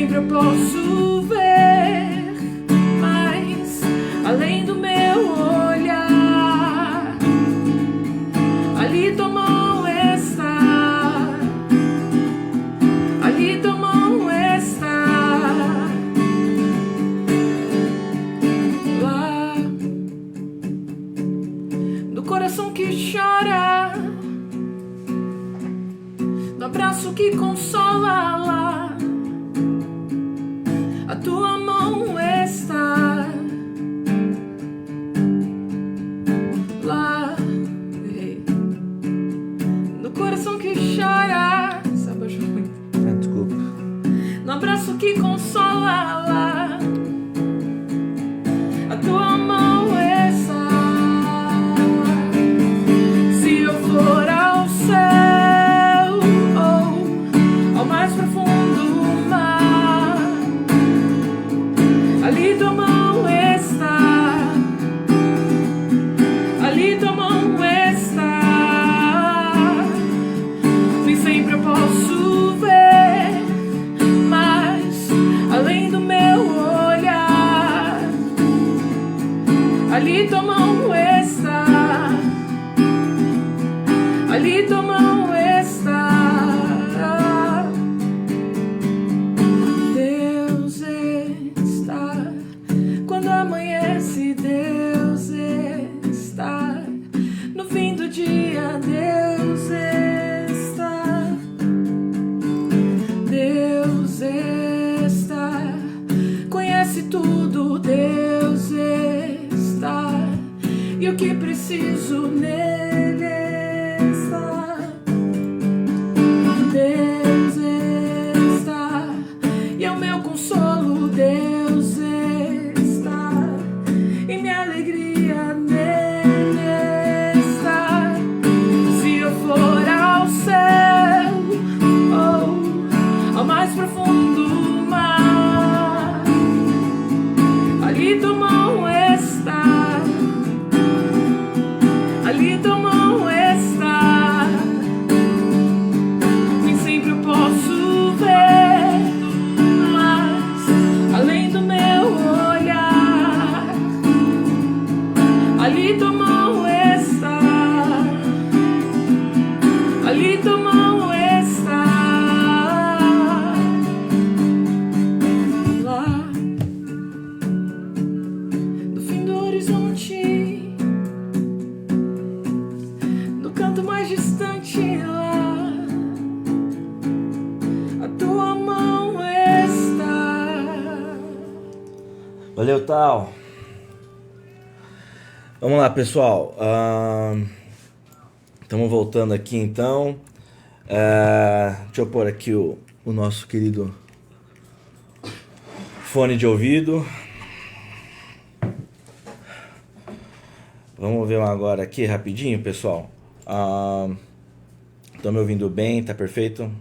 sempre eu posso ver mais além do meu olhar. Ali tua mão está, ali tua mão está. Lá no coração que chora, no abraço que consola, lá a tua mão está. Lá no coração que chora, Desculpa. no abraço que consola, lá a tua mão está. Se eu for ao céu ou ao mais profundo mar, ali tua mão está, ali tua mão está. Nem sempre eu posso ver mais além do meu olhar. Ali tua mão está, ali tua mão está. Deus está quando amanhece, Deus está no fim do dia, Deus está, Deus está, conhece tudo, Deus está, e o que preciso nele está. Deus está, e é o meu consolo, Deus está, e minha alegria nele está. Se eu for ao céu ou ao mais profundo mar, ali tua mão está, ali tua mão está. Nem sempre eu posso ver mais além do meu olhar. Ali tua mão está, ali tua mão está. Lá no fim do horizonte, no canto mais distante, lá a tua mão está. Valeu, tal. Vamos lá, pessoal. Estamos voltando aqui, então. Deixa eu pôr aqui o nosso querido fone de ouvido. Vamos ver agora aqui rapidinho, pessoal. Estão me ouvindo bem? Tá perfeito?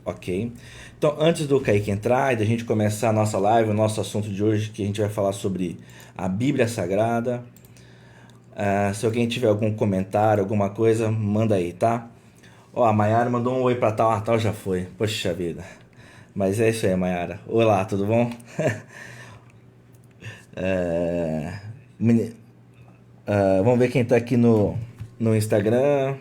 Ok. Então, antes do Kaique entrar e da gente começar a nossa live, o nosso assunto de hoje, que a gente vai falar sobre a Bíblia Sagrada. Se alguém tiver algum comentário, alguma coisa, manda aí, tá? Ó, a Mayara mandou um oi pra tal. A tal já foi. Poxa vida. Mas é isso aí, Mayara. Olá, tudo bom? Vamos ver quem tá aqui no Instagram.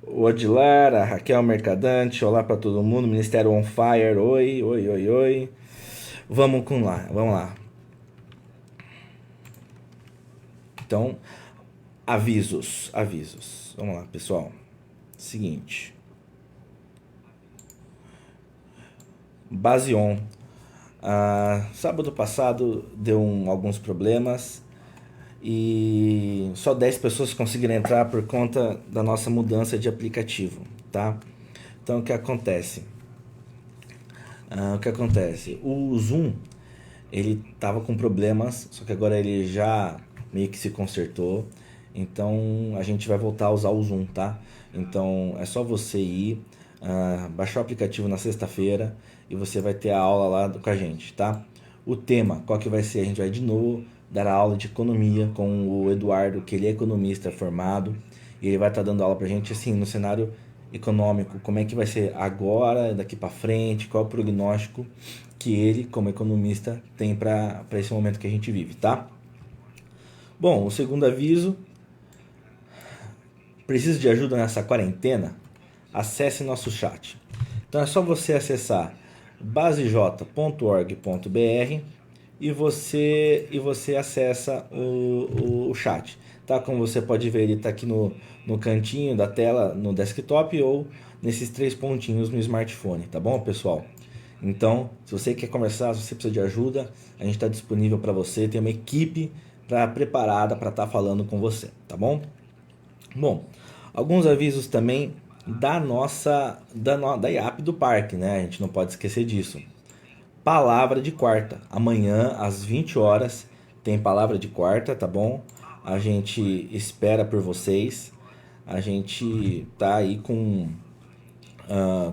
O Odilar, a Raquel Mercadante, olá pra todo mundo. Ministério On Fire, oi, oi, oi, oi. Vamos lá. Então, avisos. Vamos lá, pessoal. Seguinte. Base On. Sábado passado deu alguns problemas e só 10 pessoas conseguiram entrar por conta da nossa mudança de aplicativo, tá? Então, o que acontece? O Zoom, ele tava com problemas, só que agora ele já meio que se consertou. Então a gente vai voltar a usar o Zoom, tá? Então é só você ir, baixar o aplicativo na sexta-feira e você vai ter a aula lá com a gente, tá? O tema, qual que vai ser? A gente vai de novo dar a aula de economia com o Eduardo, que ele é economista formado, e ele vai estar dando aula pra gente assim, no cenário econômico, como é que vai ser agora, daqui para frente, qual é o prognóstico que ele, como economista, tem para esse momento que a gente vive, tá? Bom, o segundo aviso, precisa de ajuda nessa quarentena? Acesse nosso chat. Então é só você acessar basej.org.br e você acessa o chat. Tá? Como você pode ver, ele está aqui no cantinho da tela, no desktop ou nesses 3 pontinhos no smartphone, tá bom, pessoal? Então, se você quer conversar, se você precisa de ajuda, a gente está disponível para você, tem uma equipe preparada para estar falando com você, tá bom? Bom, alguns avisos também da IAP do parque, né? A gente não pode esquecer disso. Palavra de quarta. Amanhã, às 20 horas, tem palavra de quarta, tá bom? A gente espera por vocês. A gente tá aí com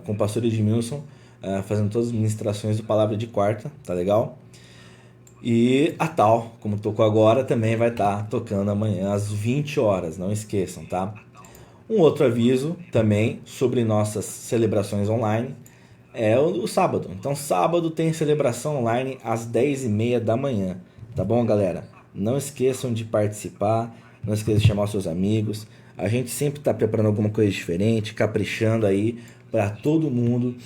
o pastor Edmilson fazendo todas as ministrações do palavra de quarta, tá legal? E a tal, como tocou agora, também vai estar tocando amanhã às 20 horas, não esqueçam, tá? Um outro aviso também sobre nossas celebrações online é o sábado. Então, sábado tem celebração online às 10h30 da manhã. Tá bom, galera? Não esqueçam de participar. Não esqueçam de chamar os seus amigos. A gente sempre está preparando alguma coisa diferente, caprichando aí para todo mundo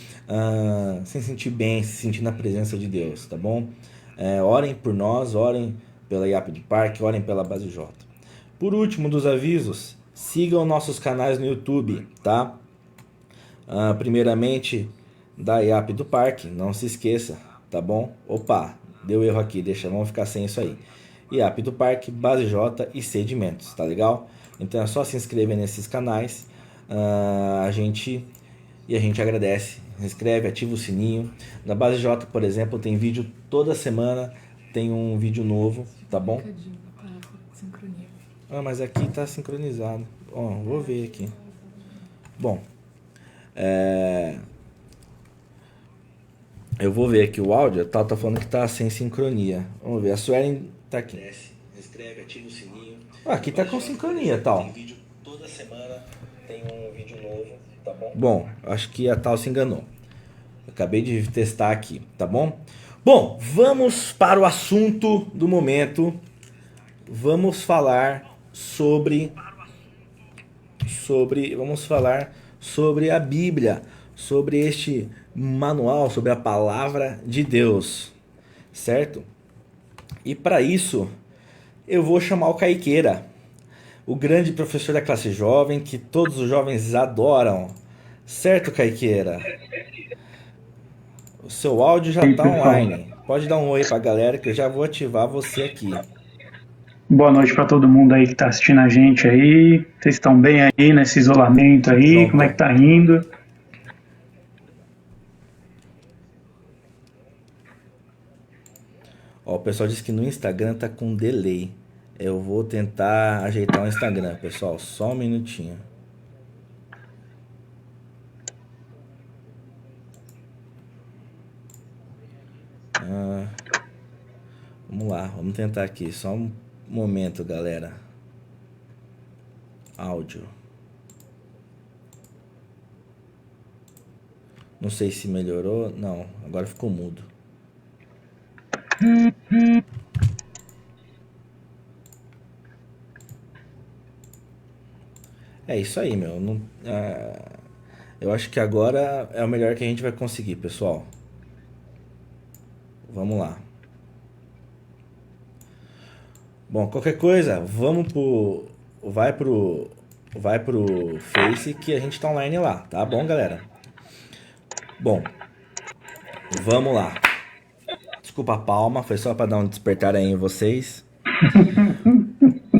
se sentir bem, se sentir na presença de Deus, tá bom? Orem por nós, orem pela IAP do Parque, orem pela Base J. Por último dos avisos, sigam nossos canais no YouTube, tá? Primeiramente, da IAP do Parque, não se esqueça, tá bom? Opa, deu erro aqui, vamos ficar sem isso aí. IAP do Parque, Base J e Sedimentos, tá legal? Então é só se inscrever nesses canais, a gente agradece. Se inscreve, ativa o sininho. Na Base J, por exemplo, tem vídeo toda semana, tem um vídeo novo, tá bom? Sincronia. Mas aqui tá sincronizado. Vou ver aqui. Bom, eu vou ver aqui o áudio. Tá falando que tá sem sincronia. Vamos ver. A Suelen tá aqui. Se inscreve, ativa o sininho. Aqui tá com sincronia, tal. Tem vídeo toda semana, tem um vídeo novo, tá bom? Bom, acho que a tal se enganou. Acabei de testar aqui, tá bom? Bom, vamos para o assunto do momento. Vamos falar sobre a Bíblia, sobre este manual, sobre a palavra de Deus, certo? E para isso, eu vou chamar o Caiqueira, o grande professor da classe jovem, que todos os jovens adoram. Certo, Caiqueira? O seu áudio já está online. Pode dar um oi para a galera que eu já vou ativar você aqui. Boa noite para todo mundo aí que está assistindo a gente aí. Vocês estão bem aí nesse isolamento aí? Pronto. Como é que tá indo? O pessoal disse que no Instagram tá com delay. Eu vou tentar ajeitar o Instagram, pessoal. Só um minutinho. Vamos lá, vamos tentar aqui. Só um momento, galera. Áudio. Não sei se melhorou. Não, agora ficou mudo. É isso aí, meu. Eu acho que agora é o melhor que a gente vai conseguir, pessoal. Vamos lá. Bom, qualquer coisa, vai pro Face que a gente tá online lá, tá bom, galera? Bom, vamos lá. Desculpa a palma, foi só para dar um despertar aí em vocês.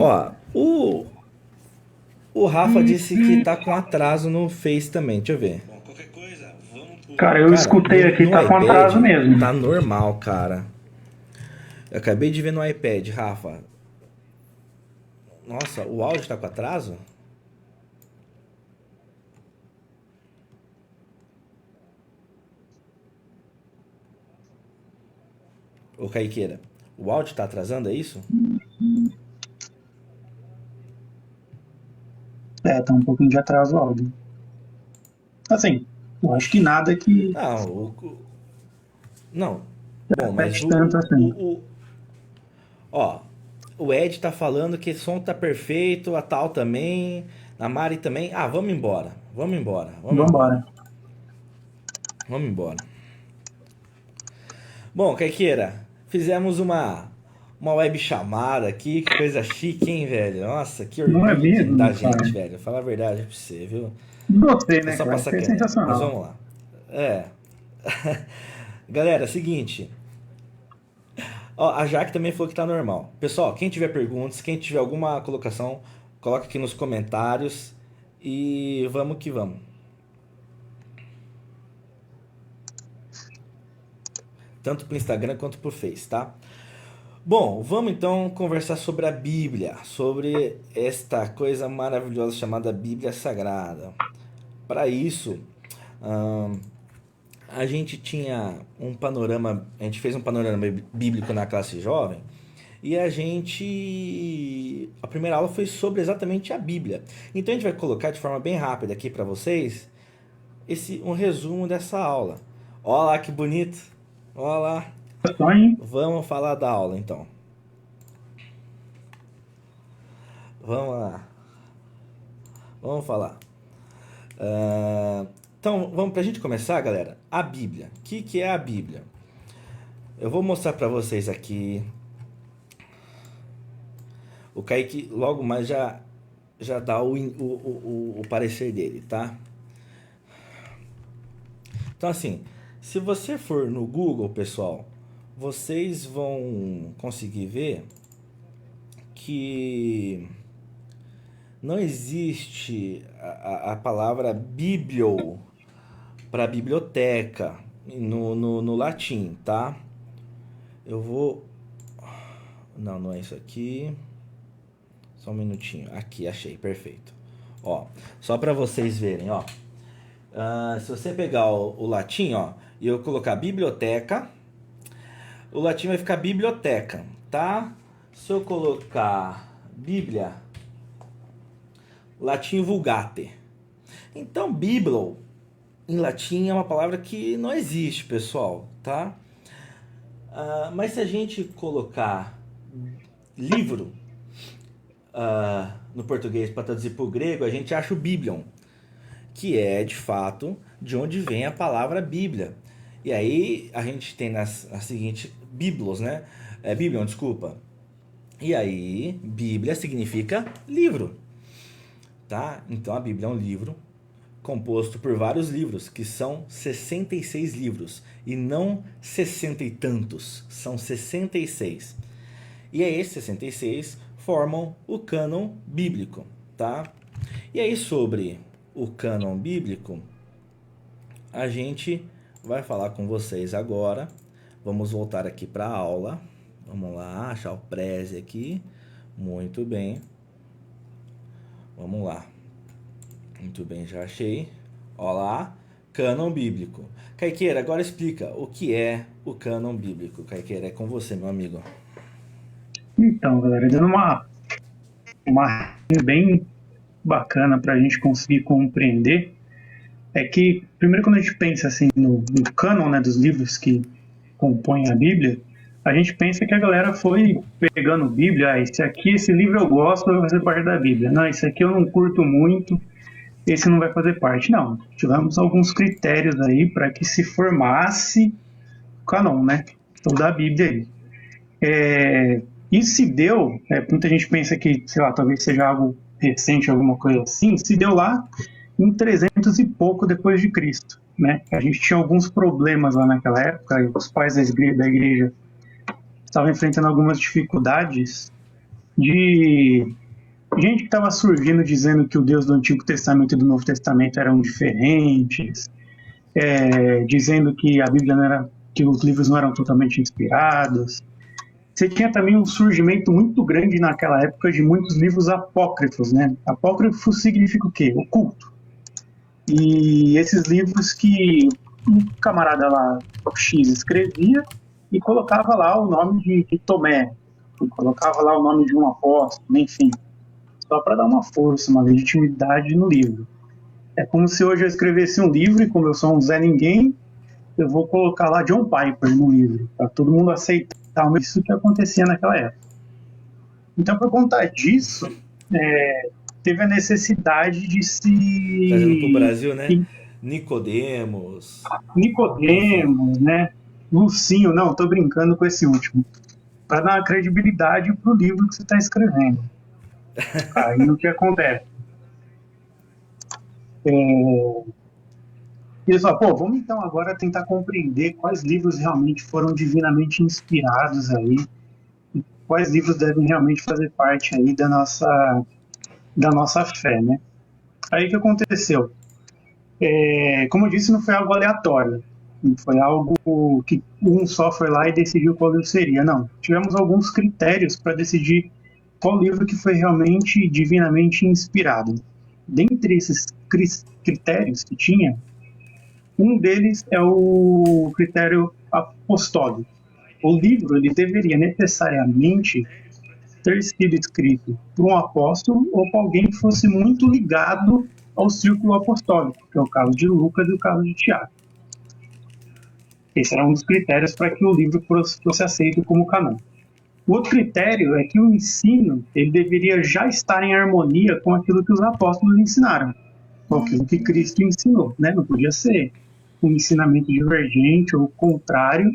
Ó, o Rafa disse que tá com atraso no Face também, deixa eu ver. Bom, qualquer coisa, Cara, eu escutei aqui, tá com atraso mesmo. Tá normal, cara. Eu acabei de ver no iPad, Rafa. Nossa, o áudio tá com atraso? Ô, Caiqueira, o áudio tá atrasando, é isso? Tá um pouquinho de atraso o áudio. Assim, eu acho que nada que Não, não. Bom, mas afete tanto assim. ó, o Ed tá falando que o som tá perfeito, a Tal também, a Mari também. Ah, vamos embora. Vamos embora. Vamos embora. Vambora. Vamos embora. Bom, Caiqueira, fizemos uma web chamada aqui, que coisa chique, hein, velho? Nossa, que Não é orgulho mesmo, da gente, cara? velho. Falar a verdade pra você, viu? Você, Foi né, só cara? pra Você é sacanear, mas sensacional. vamos lá. É. Galera, seguinte. Ó, a Jaque também falou que tá normal. Pessoal, quem tiver perguntas, quem tiver alguma colocação, coloca aqui nos comentários e vamos que vamos. Tanto pro Instagram quanto pro Face, tá? Bom, vamos então conversar sobre a Bíblia, sobre esta coisa maravilhosa chamada Bíblia Sagrada. Para isso, ahn, a gente tinha um panorama, a gente fez um panorama bíblico na classe jovem e a primeira aula foi sobre exatamente a Bíblia. Então a gente vai colocar de forma bem rápida aqui para vocês um resumo dessa aula. Olha lá que bonito, olha lá. Só, hein? Vamos falar da aula então. Vamos lá, vamos falar. Então, vamos pra gente começar, galera. A Bíblia. O que é a Bíblia? Eu vou mostrar pra vocês aqui. O Kaique logo mais já dá o parecer dele, tá? Então, assim, se você for no Google, pessoal, vocês vão conseguir ver que não existe a palavra biblio para biblioteca no latim, tá? Eu vou... Não é isso aqui. Só um minutinho. Aqui, achei, perfeito. Ó, só para vocês verem, ó. Se você pegar o latim, ó, e eu colocar biblioteca, o latim vai ficar biblioteca, tá? Se eu colocar Bíblia, latim vulgate. Então, biblo, em latim, é uma palavra que não existe, pessoal, tá? Mas se a gente colocar livro no português para traduzir para o grego, a gente acha o biblion, que é, de fato, de onde vem a palavra Bíblia. E aí a gente tem a seguinte, biblos, né? Biblion, desculpa. E aí, Bíblia significa livro, tá? Então a Bíblia é um livro composto por vários livros, que são 66 livros, e não 60 e tantos, são 66. E aí esses 66 formam o cânon bíblico, tá? E aí sobre o cânon bíblico, a gente vai falar com vocês agora. Vamos voltar aqui para a aula. Vamos lá, achar o Prezi aqui. Muito bem. Vamos lá. Muito bem, já achei. Olha lá, cânon bíblico. Caiqueira, agora explica o que é o cânon bíblico. Caiqueira, é com você, meu amigo. Então, galera, dando uma bem bacana para a gente conseguir compreender, é que, primeiro, quando a gente pensa assim no cânon, né, dos livros que compõem a Bíblia, a gente pensa que a galera foi pegando Bíblia, esse livro eu gosto, vai fazer parte da Bíblia. Não, esse aqui eu não curto muito, esse não vai fazer parte. Não, tivemos alguns critérios aí para que se formasse o cânon, né, então, da Bíblia aí. Isso se deu, muita gente pensa que, sei lá, talvez seja algo recente, alguma coisa assim, se deu lá em 300 e pouco depois de Cristo, né? A gente tinha alguns problemas lá naquela época, e os pais da igreja estavam enfrentando algumas dificuldades de gente que estava surgindo dizendo que o Deus do Antigo Testamento e do Novo Testamento eram diferentes, dizendo que a Bíblia não era, que os livros não eram totalmente inspirados. Você tinha também um surgimento muito grande naquela época de muitos livros apócrifos, né? Apócrifo significa o quê? Oculto. E esses livros que um camarada lá, X, escrevia e colocava lá o nome de Tomé, colocava lá o nome de um apóstolo, enfim, só para dar uma força, uma legitimidade no livro. É como se hoje eu escrevesse um livro e, como eu sou um Zé Ninguém, eu vou colocar lá John Piper no livro, para todo mundo aceitar isso que acontecia naquela época. Então, por conta disso, teve a necessidade de Trazendo para o se. Brasil, né? Nicodemos, enfim. Nicodemos, né? Lucinho, não, estou brincando com esse último, para dar uma credibilidade para o livro que você está escrevendo. Aí o que acontece? Eles falam, pô, vamos então agora tentar compreender quais livros realmente foram divinamente inspirados aí, quais livros devem realmente fazer parte aí da nossa fé, né? Aí o que aconteceu? Como eu disse, não foi algo aleatório, não foi algo que um só foi lá e decidiu qual livro seria, não. Tivemos alguns critérios para decidir qual livro que foi realmente divinamente inspirado. Dentre esses critérios que tinha, um deles é o critério apostólico. O livro ele deveria necessariamente ter sido escrito por um apóstolo ou por alguém que fosse muito ligado ao círculo apostólico, que é o caso de Lucas e o caso de Tiago. Esse era um dos critérios para que o livro fosse aceito como canon. O outro critério é que o ensino ele deveria já estar em harmonia com aquilo que os apóstolos ensinaram, com aquilo que Cristo ensinou, né? Não podia ser um ensinamento divergente ou contrário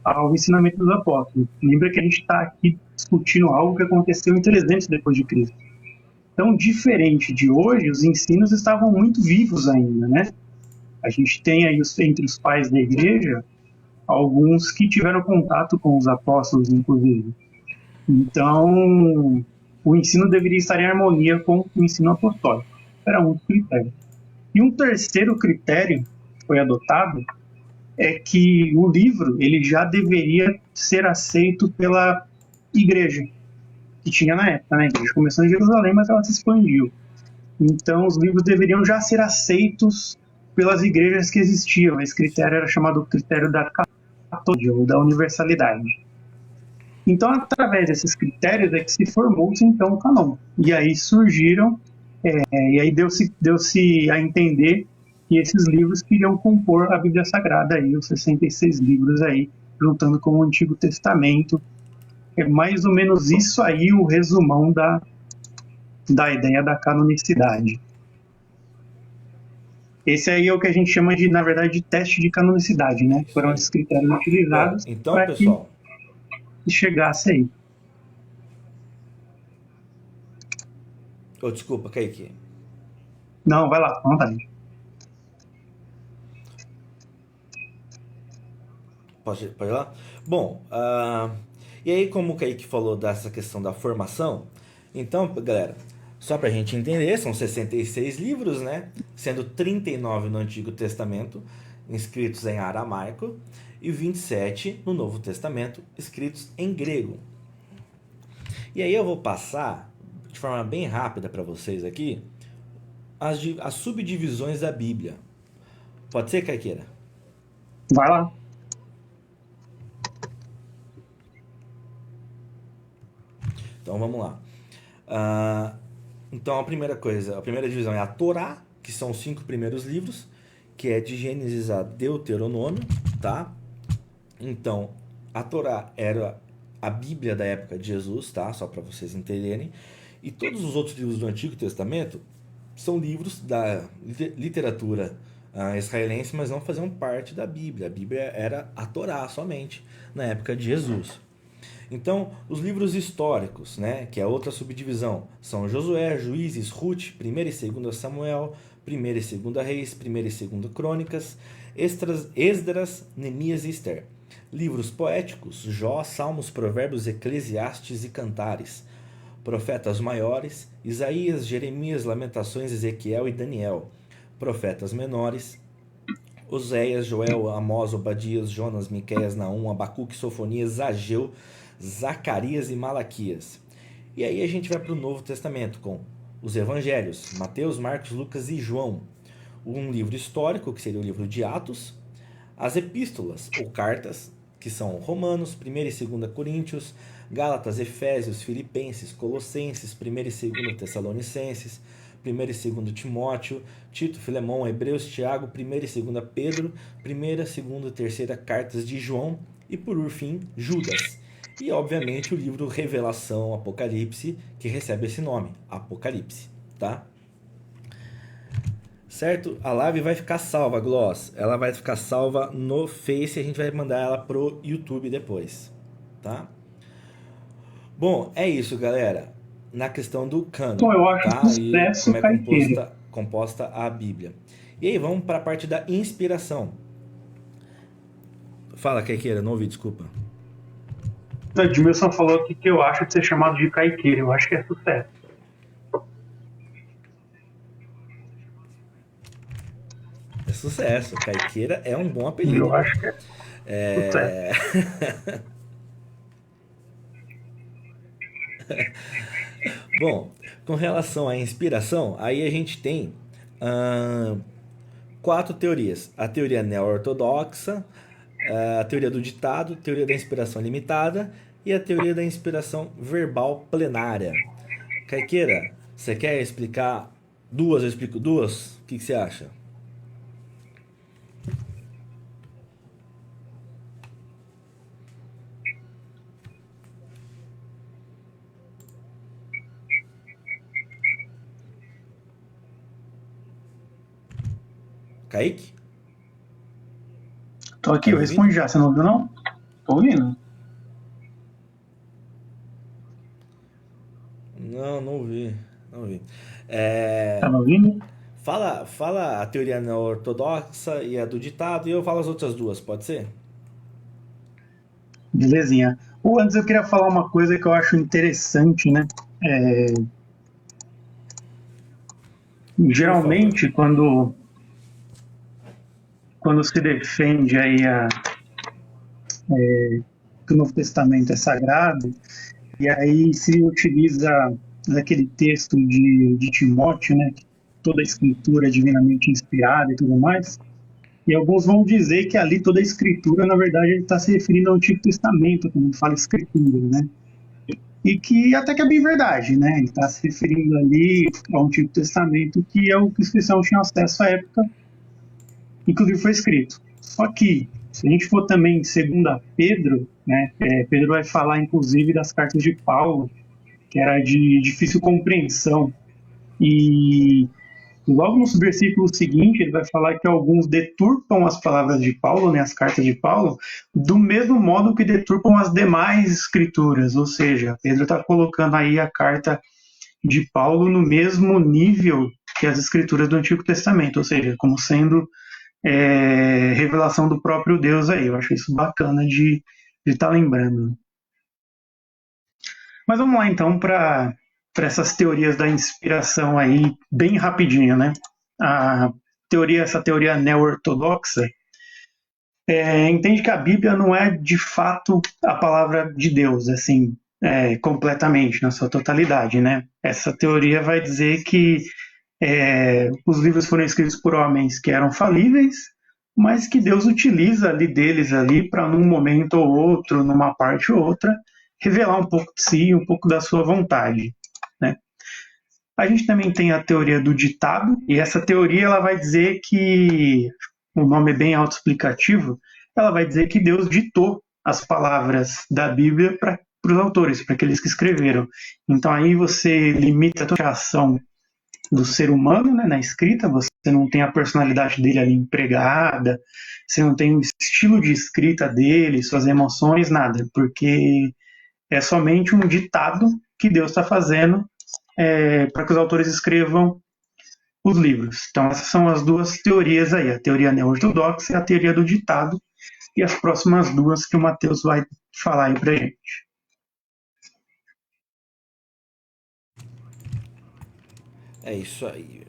ao ensinamento dos apóstolos. Lembra que a gente está aqui discutindo algo que aconteceu em 300 depois de Cristo. Então, diferente de hoje, os ensinos estavam muito vivos ainda, né? A gente tem aí entre os pais da igreja alguns que tiveram contato com os apóstolos, inclusive. Então, o ensino deveria estar em harmonia com o ensino apostólico. Era um critério. E um terceiro critério que foi adotado é que o livro ele já deveria ser aceito pela igreja que tinha na época, né? A igreja começou em Jerusalém, mas ela se expandiu. Então, os livros deveriam já ser aceitos pelas igrejas que existiam. Esse critério era chamado critério da catologia, ou da universalidade. Então, através desses critérios é que se formou-se, então, o canon. E aí surgiram, e aí deu-se a entender que esses livros queriam compor a Bíblia Sagrada, aí, os 66 livros aí, juntando com o Antigo Testamento. É mais ou menos isso aí o resumão da ideia da canonicidade. Esse aí é o que a gente chama de, na verdade, de teste de canonicidade, né? Foram esses critérios utilizados Então, para pessoal, que chegasse aí. desculpa, Kaique. Não, vai lá, vontade. Pode ir lá? Bom, e aí como o Kaique falou dessa questão da formação, então, galera, só pra gente entender, são 66 livros, né? Sendo 39 no Antigo Testamento, escritos em aramaico, e 27 no Novo Testamento, escritos em grego. E aí eu vou passar, de forma bem rápida para vocês aqui, as subdivisões da Bíblia. Pode ser, Caiqueira? Vai lá. Então vamos lá. Então a primeira divisão é a Torá, que são os 5 primeiros livros, que é de Gênesis a Deuteronômio, tá? Então a Torá era a Bíblia da época de Jesus, tá? Só para vocês entenderem. E todos os outros livros do Antigo Testamento são livros da literatura israelense, mas não faziam parte da Bíblia. A Bíblia era a Torá somente, na época de Jesus. Então, os livros históricos, né, que é outra subdivisão, são Josué, Juízes, Ruth, 1ª e 2ª Samuel, 1ª e 2ª Reis, 1ª e 2ª Crônicas, Esdras, Neemias e Esther. Livros poéticos, Jó, Salmos, Provérbios, Eclesiastes e Cantares. Profetas maiores, Isaías, Jeremias, Lamentações, Ezequiel e Daniel. Profetas menores, Oséias, Joel, Amós, Obadias, Jonas, Miqueias, Naum, Abacuque, Sofonias, Ageu, Zacarias e Malaquias. E aí a gente vai para o Novo Testamento com os Evangelhos, Mateus, Marcos, Lucas e João. Um livro histórico, que seria o livro de Atos. As epístolas ou cartas, que são Romanos, 1ª e 2ª Coríntios, Gálatas, Efésios, Filipenses, Colossenses, 1ª e 2ª Tessalonicenses, 1º e 2º Timóteo, Tito, Filemão, Hebreus, Tiago, 1ª e 2ª Pedro, 1ª, 2ª e 3ª cartas de João e, por fim, Judas. E, obviamente, o livro Revelação, Apocalipse, que recebe esse nome, Apocalipse, tá? Certo? A live vai ficar salva, Gloss. Ela vai ficar salva no Face e a gente vai mandar ela pro YouTube depois, tá? Bom, é isso, galera. Na questão do cânon, Então, eu acho tá? E sucesso como é caipira. composta a Bíblia. E aí, vamos para a parte da inspiração. Fala, Caiqueira, não ouvi, desculpa. O Edmilson falou aqui que eu acho de ser chamado de caiqueira. Eu acho que é sucesso. É sucesso. Caiqueira é um bom Eu apelido. acho que é sucesso. É... Bom, com relação à inspiração, aí a gente tem 4 teorias. A teoria neo-ortodoxa, a teoria do ditado, a teoria da inspiração limitada e a teoria da inspiração verbal plenária. Caiqueira, você quer explicar duas? Eu explico duas? O que você acha? Kaique? Tô aqui, Tá eu me respondi ouvindo? já. Você não ouviu, não? Tô ouvindo. Não, não ouvi. Não ouvi. Tá me ouvindo? Fala a teoria ortodoxa e a do ditado e eu falo as outras duas, pode ser? Belezinha. Ou antes eu queria falar uma coisa que eu acho interessante, né? É, Por favor. geralmente, quando se defende aí que o Novo Testamento é sagrado, e aí se utiliza aquele texto de Timóteo, né? Que toda a escritura é divinamente inspirada e tudo mais. E alguns vão dizer que ali toda a escritura, na verdade, ele está se referindo ao Antigo Testamento, quando fala escritura, né? E que até que é bem verdade, né? Ele está se referindo ali ao Antigo Testamento, que é o que os cristãos tinham acesso à época em que o livro foi escrito. Só que, se a gente for também em 2 Pedro, né? Pedro vai falar, inclusive, das cartas de Paulo, que era de difícil compreensão. E logo no versículo seguinte, ele vai falar que alguns deturpam as palavras de Paulo, né, as cartas de Paulo, do mesmo modo que deturpam as demais escrituras. Ou seja, Pedro está colocando aí a carta de Paulo no mesmo nível que as escrituras do Antigo Testamento, ou seja, como sendo revelação do próprio Deus aí. Eu acho isso bacana de estar lembrando. Mas vamos lá então para essas teorias da inspiração aí, bem rapidinho, né? Essa teoria neo-ortodoxa entende que a Bíblia não é de fato a palavra de Deus, assim, completamente, na sua totalidade, né? Essa teoria vai dizer que os livros foram escritos por homens que eram falíveis, mas que Deus utiliza ali deles ali para num momento ou outro, numa parte ou outra, revelar um pouco de si, um pouco da sua vontade, né? A gente também tem a teoria do ditado, e essa teoria ela vai dizer que, o nome é bem autoexplicativo, ela vai dizer que Deus ditou as palavras da Bíblia para os autores, para aqueles que escreveram. Então aí você limita toda a ação do ser humano, né, na escrita, você não tem a personalidade dele ali empregada, você não tem o estilo de escrita dele, suas emoções, nada, porque é somente um ditado que Deus está fazendo para que os autores escrevam os livros. Então essas são as duas teorias aí, a teoria neo-ortodoxa e a teoria do ditado, e as próximas duas que o Mateus vai falar aí pra gente. É isso aí.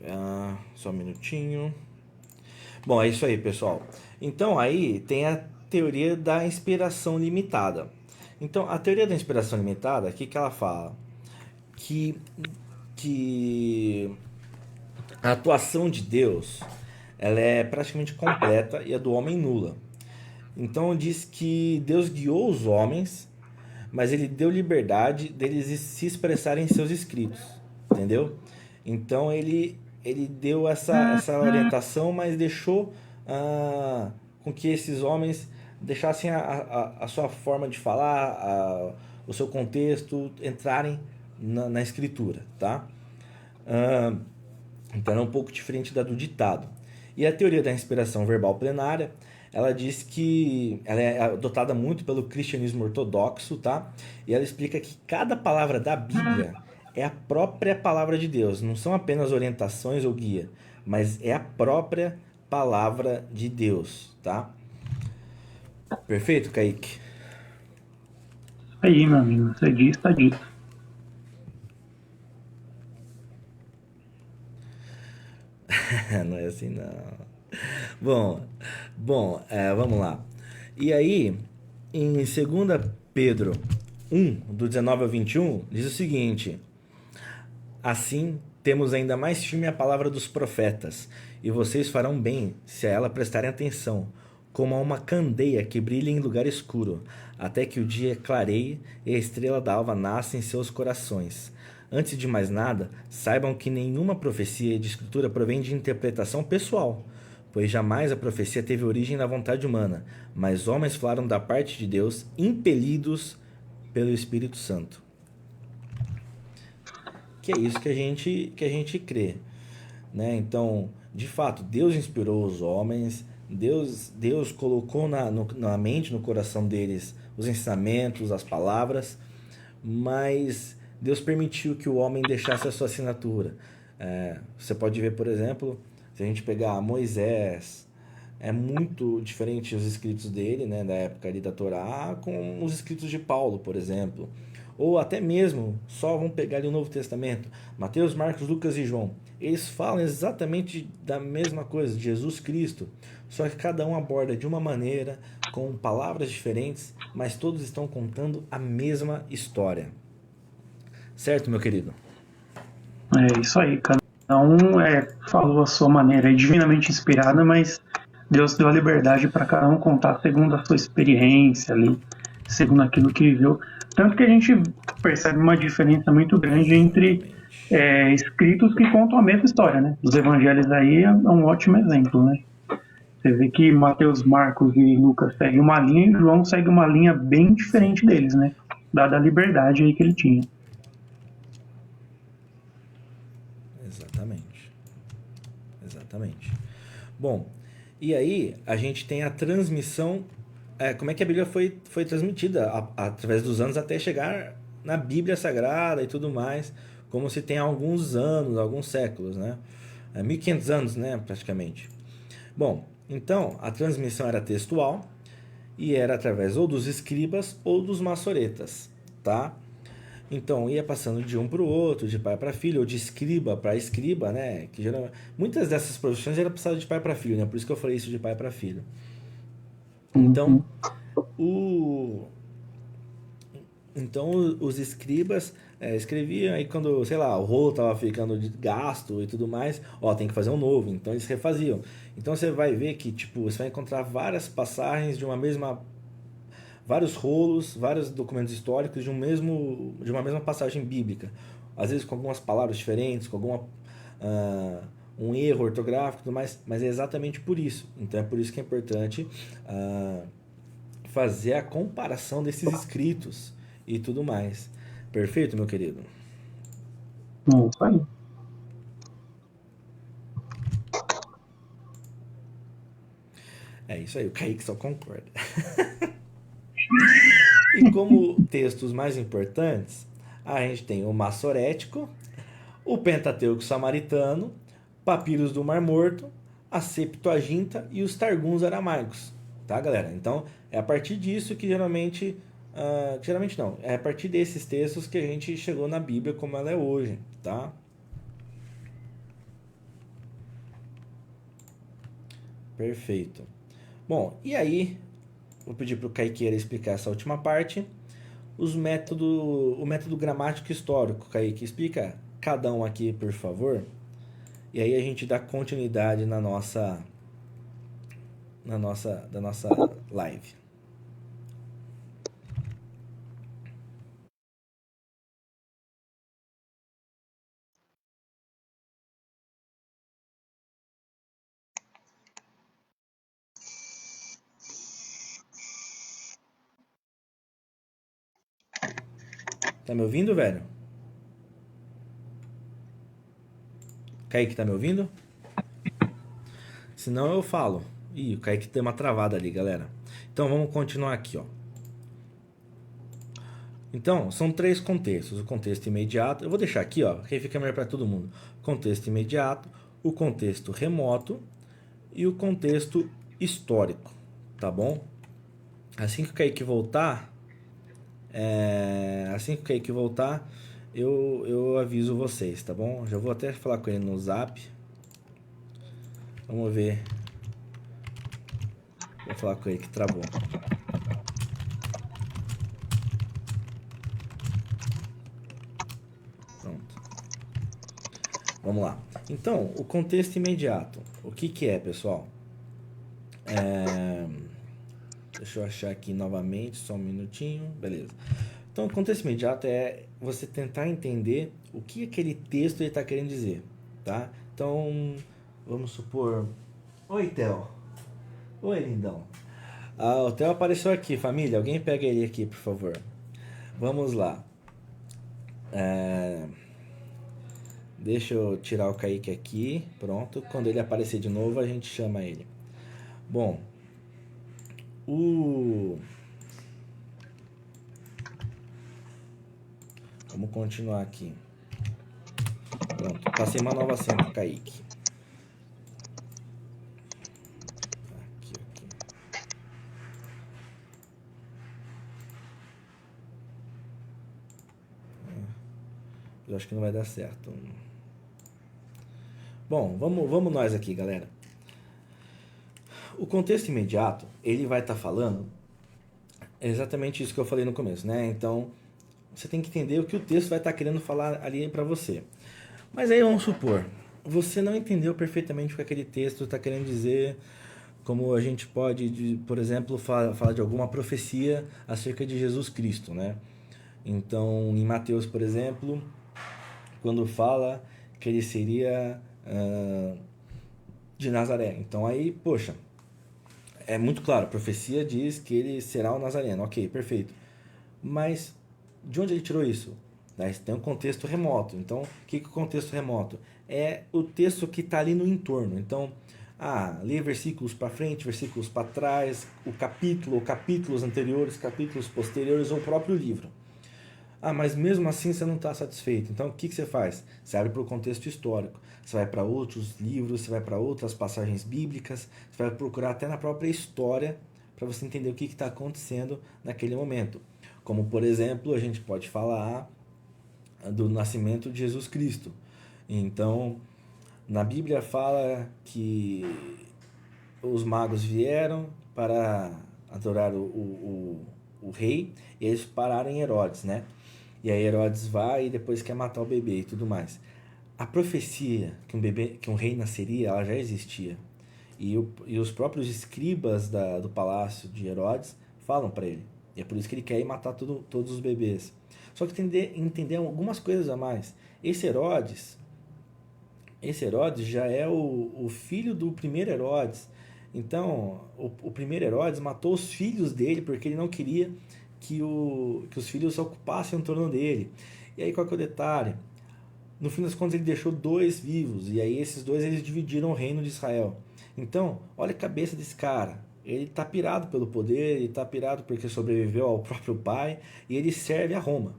Só um minutinho. Bom, é isso aí, pessoal. Então aí tem a teoria da inspiração limitada. Então, a teoria da inspiração limitada, o que ela fala? Que a atuação de Deus ela é praticamente completa e a do homem nula. Então diz que Deus guiou os homens, mas ele deu liberdade deles se expressarem em seus escritos, entendeu? Então ele deu essa orientação, mas deixou com que esses homens deixassem a sua forma de falar, o seu contexto, entrarem na escritura, tá? Ah, então é um pouco diferente da do ditado. E a teoria da inspiração verbal plenária, ela diz que ela é adotada muito pelo cristianismo ortodoxo, tá? E ela explica que cada palavra da Bíblia é a própria palavra de Deus, não são apenas orientações ou guia, mas é a própria palavra de Deus, tá? Perfeito, Kaique? Aí, meu amigo, você diz, tá dito. Não é assim não. Bom, vamos lá. E aí, em 2 Pedro 1, do 19 ao 21, diz o seguinte: assim, temos ainda mais firme a palavra dos profetas, e vocês farão bem se a ela prestarem atenção, como a uma candeia que brilha em lugar escuro, até que o dia clareie e a estrela da alva nasça em seus corações. Antes de mais nada, saibam que nenhuma profecia de escritura provém de interpretação pessoal, pois jamais a profecia teve origem na vontade humana, mas homens falaram da parte de Deus, impelidos pelo Espírito Santo. Que é isso que a gente crê, né? Então, de fato, Deus inspirou os homens, Deus colocou na mente, no coração deles, os ensinamentos, as palavras, mas Deus permitiu que o homem deixasse a sua assinatura. Você pode ver, por exemplo, se a gente pegar Moisés, é muito diferente os escritos dele, né, da época ali da Torá, com os escritos de Paulo, por exemplo. Ou até mesmo, só vamos pegar ali o Novo Testamento, Mateus, Marcos, Lucas e João. Eles falam exatamente da mesma coisa, de Jesus Cristo, só que cada um aborda de uma maneira, com palavras diferentes, mas todos estão contando a mesma história. Certo, meu querido? É isso aí, cada um falou a sua maneira, é divinamente inspirada, mas Deus deu a liberdade para cada um contar segundo a sua experiência ali, segundo aquilo que viveu. Tanto que a gente percebe uma diferença muito grande entre Exatamente. escritos que contam a mesma história, né? Os evangelhos aí é um ótimo exemplo, né? Você vê que Mateus, Marcos e Lucas seguem uma linha e João segue uma linha bem Sim, diferente deles, né? Dada a liberdade aí que ele tinha. exatamente. Exatamente. Bom, e aí a gente tem a transmissão. Como é que a Bíblia foi transmitida através dos anos até chegar na Bíblia Sagrada e tudo mais, como se tem alguns anos, alguns séculos, né? 1500 anos, né, praticamente. Bom, então a transmissão era textual e era através ou dos escribas ou dos maçoretas, tá? Então ia passando de um para o outro, de pai para filho, ou de escriba para escriba, né? Que geralmente, muitas dessas profissões era passado de pai para filho, né? Por isso que eu falei isso de pai para filho. Então, Uhum. o, então os escribas escreviam, aí quando, sei lá, o rolo tava ficando de gasto e tudo mais, ó, tem que fazer um novo, então eles refaziam. Então você vai ver que, tipo, você vai encontrar várias passagens de uma mesma vários rolos, vários documentos históricos de uma mesma passagem bíblica. Às vezes com algumas palavras diferentes, com um erro ortográfico e tudo mais, mas é exatamente por isso. Então é por isso que é importante fazer a comparação desses escritos e tudo mais. Perfeito, meu querido? É isso aí. É isso aí, o Kaique só concorda. E como textos mais importantes, a gente tem o Massorético, o Pentateuco Samaritano, Papiros do Mar Morto, a Septuaginta e os Targums Aramaicos, tá, galera? Então é a partir disso que geralmente não, é a partir desses textos que a gente chegou na Bíblia como ela é hoje, tá? Perfeito. Bom, e aí vou pedir para o Kaiqueira explicar essa última parte. O método gramático histórico, Kaique, explica cada um aqui, por favor. E aí a gente dá continuidade da nossa live. Tá me ouvindo, velho? Kaique, tá me ouvindo? Senão eu falo. Ih, o Kaique tem uma travada ali, galera. Então vamos continuar aqui, ó. Então, são 3 contextos. O contexto imediato, eu vou deixar aqui, ó, que aí fica melhor para todo mundo. Contexto imediato, o contexto remoto e o contexto histórico, tá bom? Assim que o Kaique voltar, eu aviso vocês, tá bom? Já vou até falar com ele no Zap. Vamos ver. Vou falar com ele que travou. Pronto. Vamos lá. Então, o contexto imediato. O que que é, pessoal? Deixa eu achar aqui novamente, só um minutinho. Beleza. Então, o contexto imediato é você tentar entender o que aquele texto está querendo dizer, tá? Então, vamos supor... Oi, Theo. Oi, lindão. Ah, o Theo apareceu aqui, família. Alguém pega ele aqui, por favor. Vamos lá. Deixa eu tirar o Kaique aqui. Pronto. Quando ele aparecer de novo, a gente chama ele. Bom. Vamos continuar aqui. Pronto. Passei uma nova senha pro Kaique. Aqui. Eu acho que não vai dar certo. Bom, vamos nós aqui, galera. O contexto imediato, ele vai estar falando exatamente isso que eu falei no começo, né? Então, você tem que entender o que o texto vai estar querendo falar ali para você. Mas aí vamos supor, você não entendeu perfeitamente o que aquele texto está querendo dizer, como a gente pode, por exemplo, falar de alguma profecia acerca de Jesus Cristo, né? Então, em Mateus, por exemplo, quando fala que ele seria de Nazaré. Então aí, poxa, é muito claro, a profecia diz que ele será o Nazareno. Ok, perfeito. Mas de onde ele tirou isso? Tem um contexto remoto. Então, o que é o contexto remoto? É o texto que está ali no entorno. Então, lê versículos para frente, versículos para trás, o capítulo, capítulos anteriores, capítulos posteriores ou o próprio livro. Mas mesmo assim você não está satisfeito. Então o que você faz? Você abre para o contexto histórico. Você vai para outros livros, você vai para outras passagens bíblicas, você vai procurar até na própria história para você entender o que está acontecendo naquele momento. Como, por exemplo, a gente pode falar do nascimento de Jesus Cristo. Então, na Bíblia fala que os magos vieram para adorar o rei e eles pararam em Herodes, né? E aí Herodes vai e depois quer matar o bebê e tudo mais. A profecia que um rei nasceria, ela já existia. E os próprios escribas do palácio de Herodes falam para ele. E é por isso que ele quer ir matar todos os bebês. Só que entender algumas coisas a mais. Esse Herodes já é o filho do primeiro Herodes. Então, o primeiro Herodes matou os filhos dele porque ele não queria que os filhos ocupassem o torno dele. E aí qual que é o detalhe? No fim das contas ele deixou 2 vivos, e aí esses 2 eles dividiram o reino de Israel. Então, olha a cabeça desse cara. Ele está pirado pelo poder, ele está pirado porque sobreviveu ao próprio pai, e ele serve a Roma.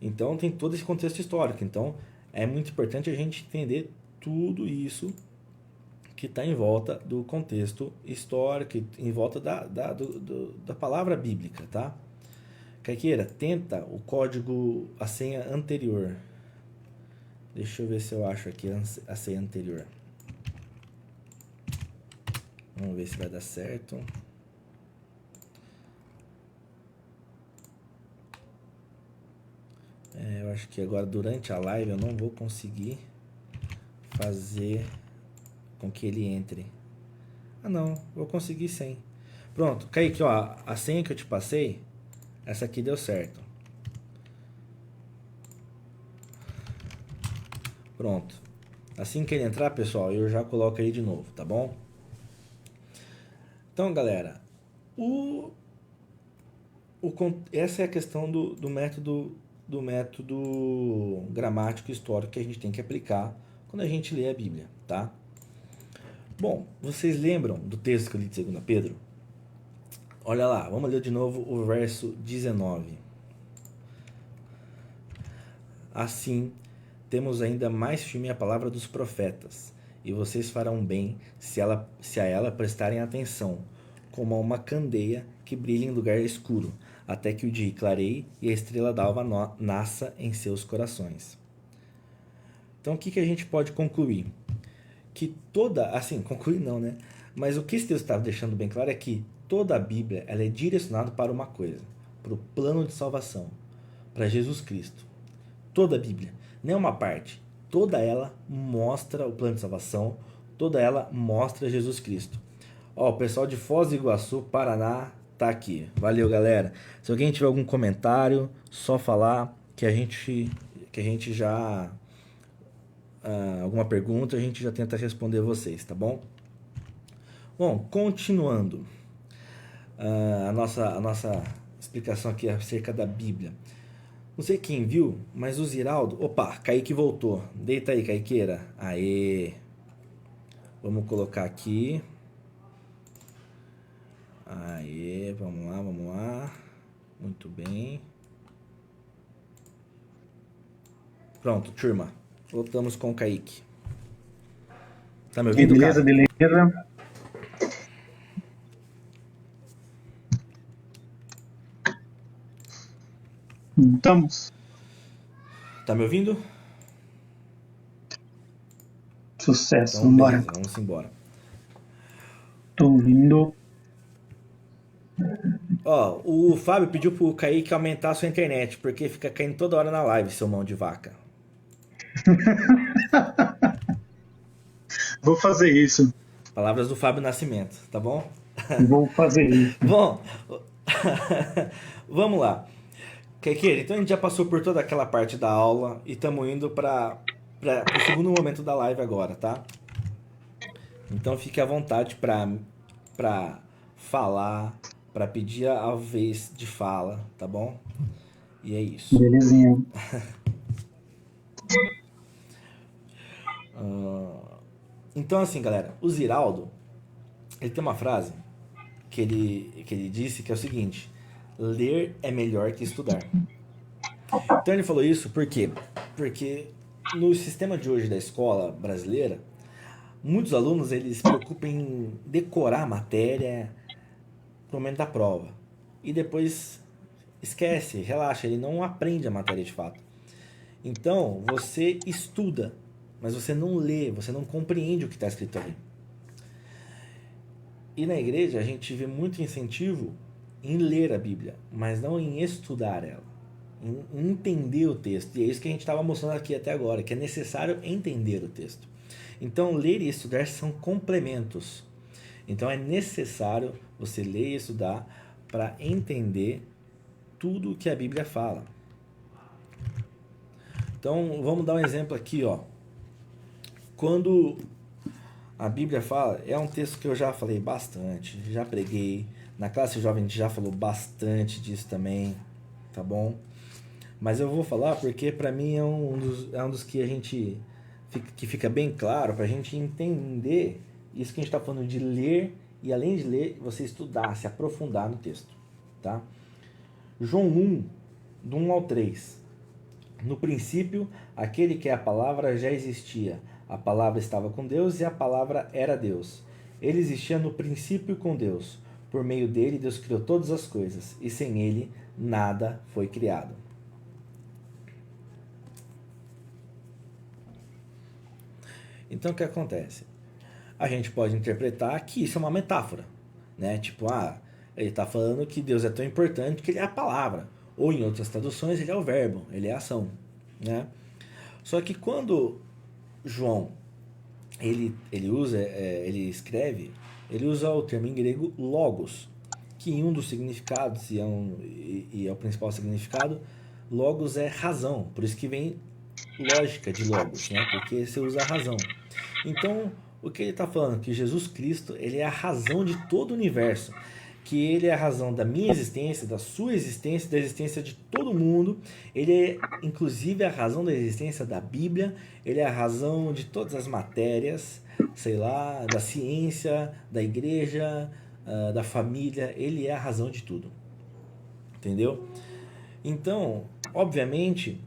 Então tem todo esse contexto histórico. Então é muito importante a gente entender tudo isso que está em volta do contexto histórico, em volta da palavra bíblica, tá? Caiqueira, tenta o código, a senha anterior. Deixa eu ver se eu acho aqui a senha anterior. Vamos ver se vai dar certo. Eu acho que agora durante a live eu não vou conseguir fazer com que ele entre. Não, vou conseguir sim. Pronto, Kaique, ó, a senha que eu te passei, essa aqui deu certo. Pronto. Assim que ele entrar, pessoal, eu já coloco ele de novo, tá bom? Então, galera, essa é a questão do método gramático histórico que a gente tem que aplicar quando a gente lê a Bíblia, tá? Bom, vocês lembram do texto que eu li de 2 Pedro? Olha lá, vamos ler de novo o verso 19. Assim, temos ainda mais firme a palavra dos profetas, e vocês farão bem se a ela prestarem atenção, como a uma candeia que brilha em lugar escuro, até que o dia clareie e a estrela d'alva nasça em seus corações. Então, o que a gente pode concluir? Que concluir não, né? Mas o que esse texto está deixando bem claro é que toda a Bíblia ela é direcionada para uma coisa, para o plano de salvação, para Jesus Cristo. Toda a Bíblia, não é uma parte, toda ela mostra o plano de salvação, toda ela mostra Jesus Cristo. Ó, o pessoal de Foz do Iguaçu, Paraná, tá aqui. Valeu, galera. Se alguém tiver algum comentário, só falar que a gente já alguma pergunta, a gente já tenta responder vocês, tá bom? Bom, continuando a nossa explicação aqui acerca da Bíblia. Não sei quem viu, mas o Ziraldo... Opa, Kaique voltou. Deita aí, Kaiqueira. Aê. Vamos colocar aqui. Aê, vamos lá. Muito bem. Pronto, turma. Voltamos com o Kaique. Tá me ouvindo, beleza, cara? Beleza. Estamos. Tá me ouvindo? Sucesso, Então, vambora. beleza, vamos embora. Tô ouvindo. Ó, o Fábio pediu pro Kaique aumentar a sua internet, porque fica caindo toda hora na live, seu mão de vaca. Vou fazer isso. Palavras do Fábio Nascimento, tá bom? Vou fazer isso. Bom, vamos lá. Kaique, então a gente já passou por toda aquela parte da aula e estamos indo para o segundo momento da live agora, tá? Então fique à vontade para falar, para pedir a vez de fala, tá bom? E é isso. Belezinha. Então assim, galera, o Ziraldo, ele tem uma frase que ele disse que é o seguinte: ler é melhor que estudar. Então ele falou isso por quê? Porque no sistema de hoje da escola brasileira, muitos alunos eles se preocupam em decorar a matéria no momento da prova. E depois esquece, relaxa, ele não aprende a matéria de fato. Então você estuda, mas você não lê, você não compreende o que está escrito ali. E na igreja a gente vê muito incentivo em ler a Bíblia, mas não em estudar ela, em entender o texto. E é isso que a gente estava mostrando aqui até agora, que é necessário entender o texto. Então, ler e estudar são complementos. Então, é necessário você ler e estudar para entender tudo o que a Bíblia fala. Então, vamos dar um exemplo aqui, ó. Quando a Bíblia fala, é um texto que eu já falei bastante, já preguei. Na classe jovem a gente já falou bastante disso também, tá bom? Mas eu vou falar porque para mim é um dos que a gente que fica bem claro para a gente entender isso que a gente está falando de ler e além de ler, você estudar, se aprofundar no texto, tá? João 1, do 1 ao 3. No princípio, aquele que é a palavra já existia. A palavra estava com Deus e a palavra era Deus. Ele existia no princípio com Deus. Por meio dele, Deus criou todas as coisas, e sem ele, nada foi criado. Então, o que acontece? A gente pode interpretar que isso é uma metáfora, né? Tipo, ele está falando que Deus é tão importante que ele é a palavra. Ou, em outras traduções, ele é o verbo, ele é a ação, né? Só que quando João, ele escreve, ele usa o termo em grego logos, que em um dos significados, e é o principal significado, logos é razão, por isso que vem lógica de logos, né? Porque você usa a razão. Então, o que ele está falando? Que Jesus Cristo, ele é a razão de todo o universo. que ele é a razão da minha existência, da sua existência, da existência de todo mundo. Ele é, inclusive, a razão da existência da Bíblia. Ele é a razão de todas as matérias, sei lá, da ciência, da igreja, da família. Ele é a razão de tudo. Entendeu? Então, obviamente,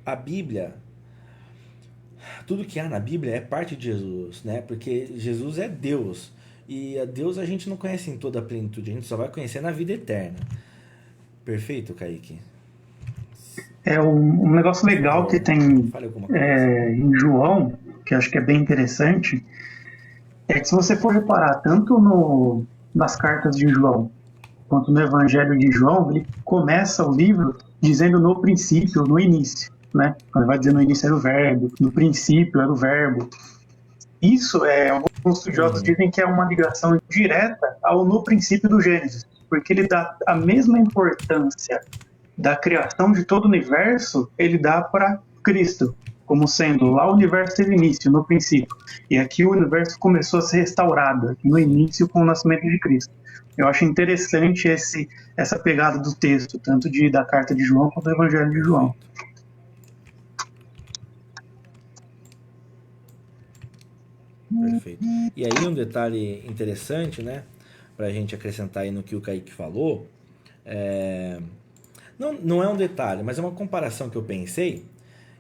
a Bíblia, tudo que há na Bíblia é parte de Jesus, né? Porque Jesus é Deus. E a Deus a gente não conhece em toda a plenitude, a gente só vai conhecer na vida eterna. Perfeito, Kaique? Um negócio legal que tem Fale alguma coisa. em João, que eu acho que é bem interessante, é que se você for reparar, tanto nas cartas de João, quanto no Evangelho de João, ele começa o livro dizendo no princípio, no início, né? Ele vai dizer no início era o verbo, no princípio era o verbo. Isso, alguns estudiosos dizem que é uma ligação direta ao no princípio do Gênesis, porque ele dá a mesma importância da criação de todo o universo, ele dá para Cristo, como sendo lá o universo teve início, no princípio. E aqui o universo começou a ser restaurado, no início com o nascimento de Cristo. Eu acho interessante essa pegada do texto, tanto da carta de João quanto do Evangelho de João. Perfeito. E aí um detalhe interessante, né, pra gente acrescentar aí no que o Kaique falou, não é um detalhe, mas é uma comparação que eu pensei,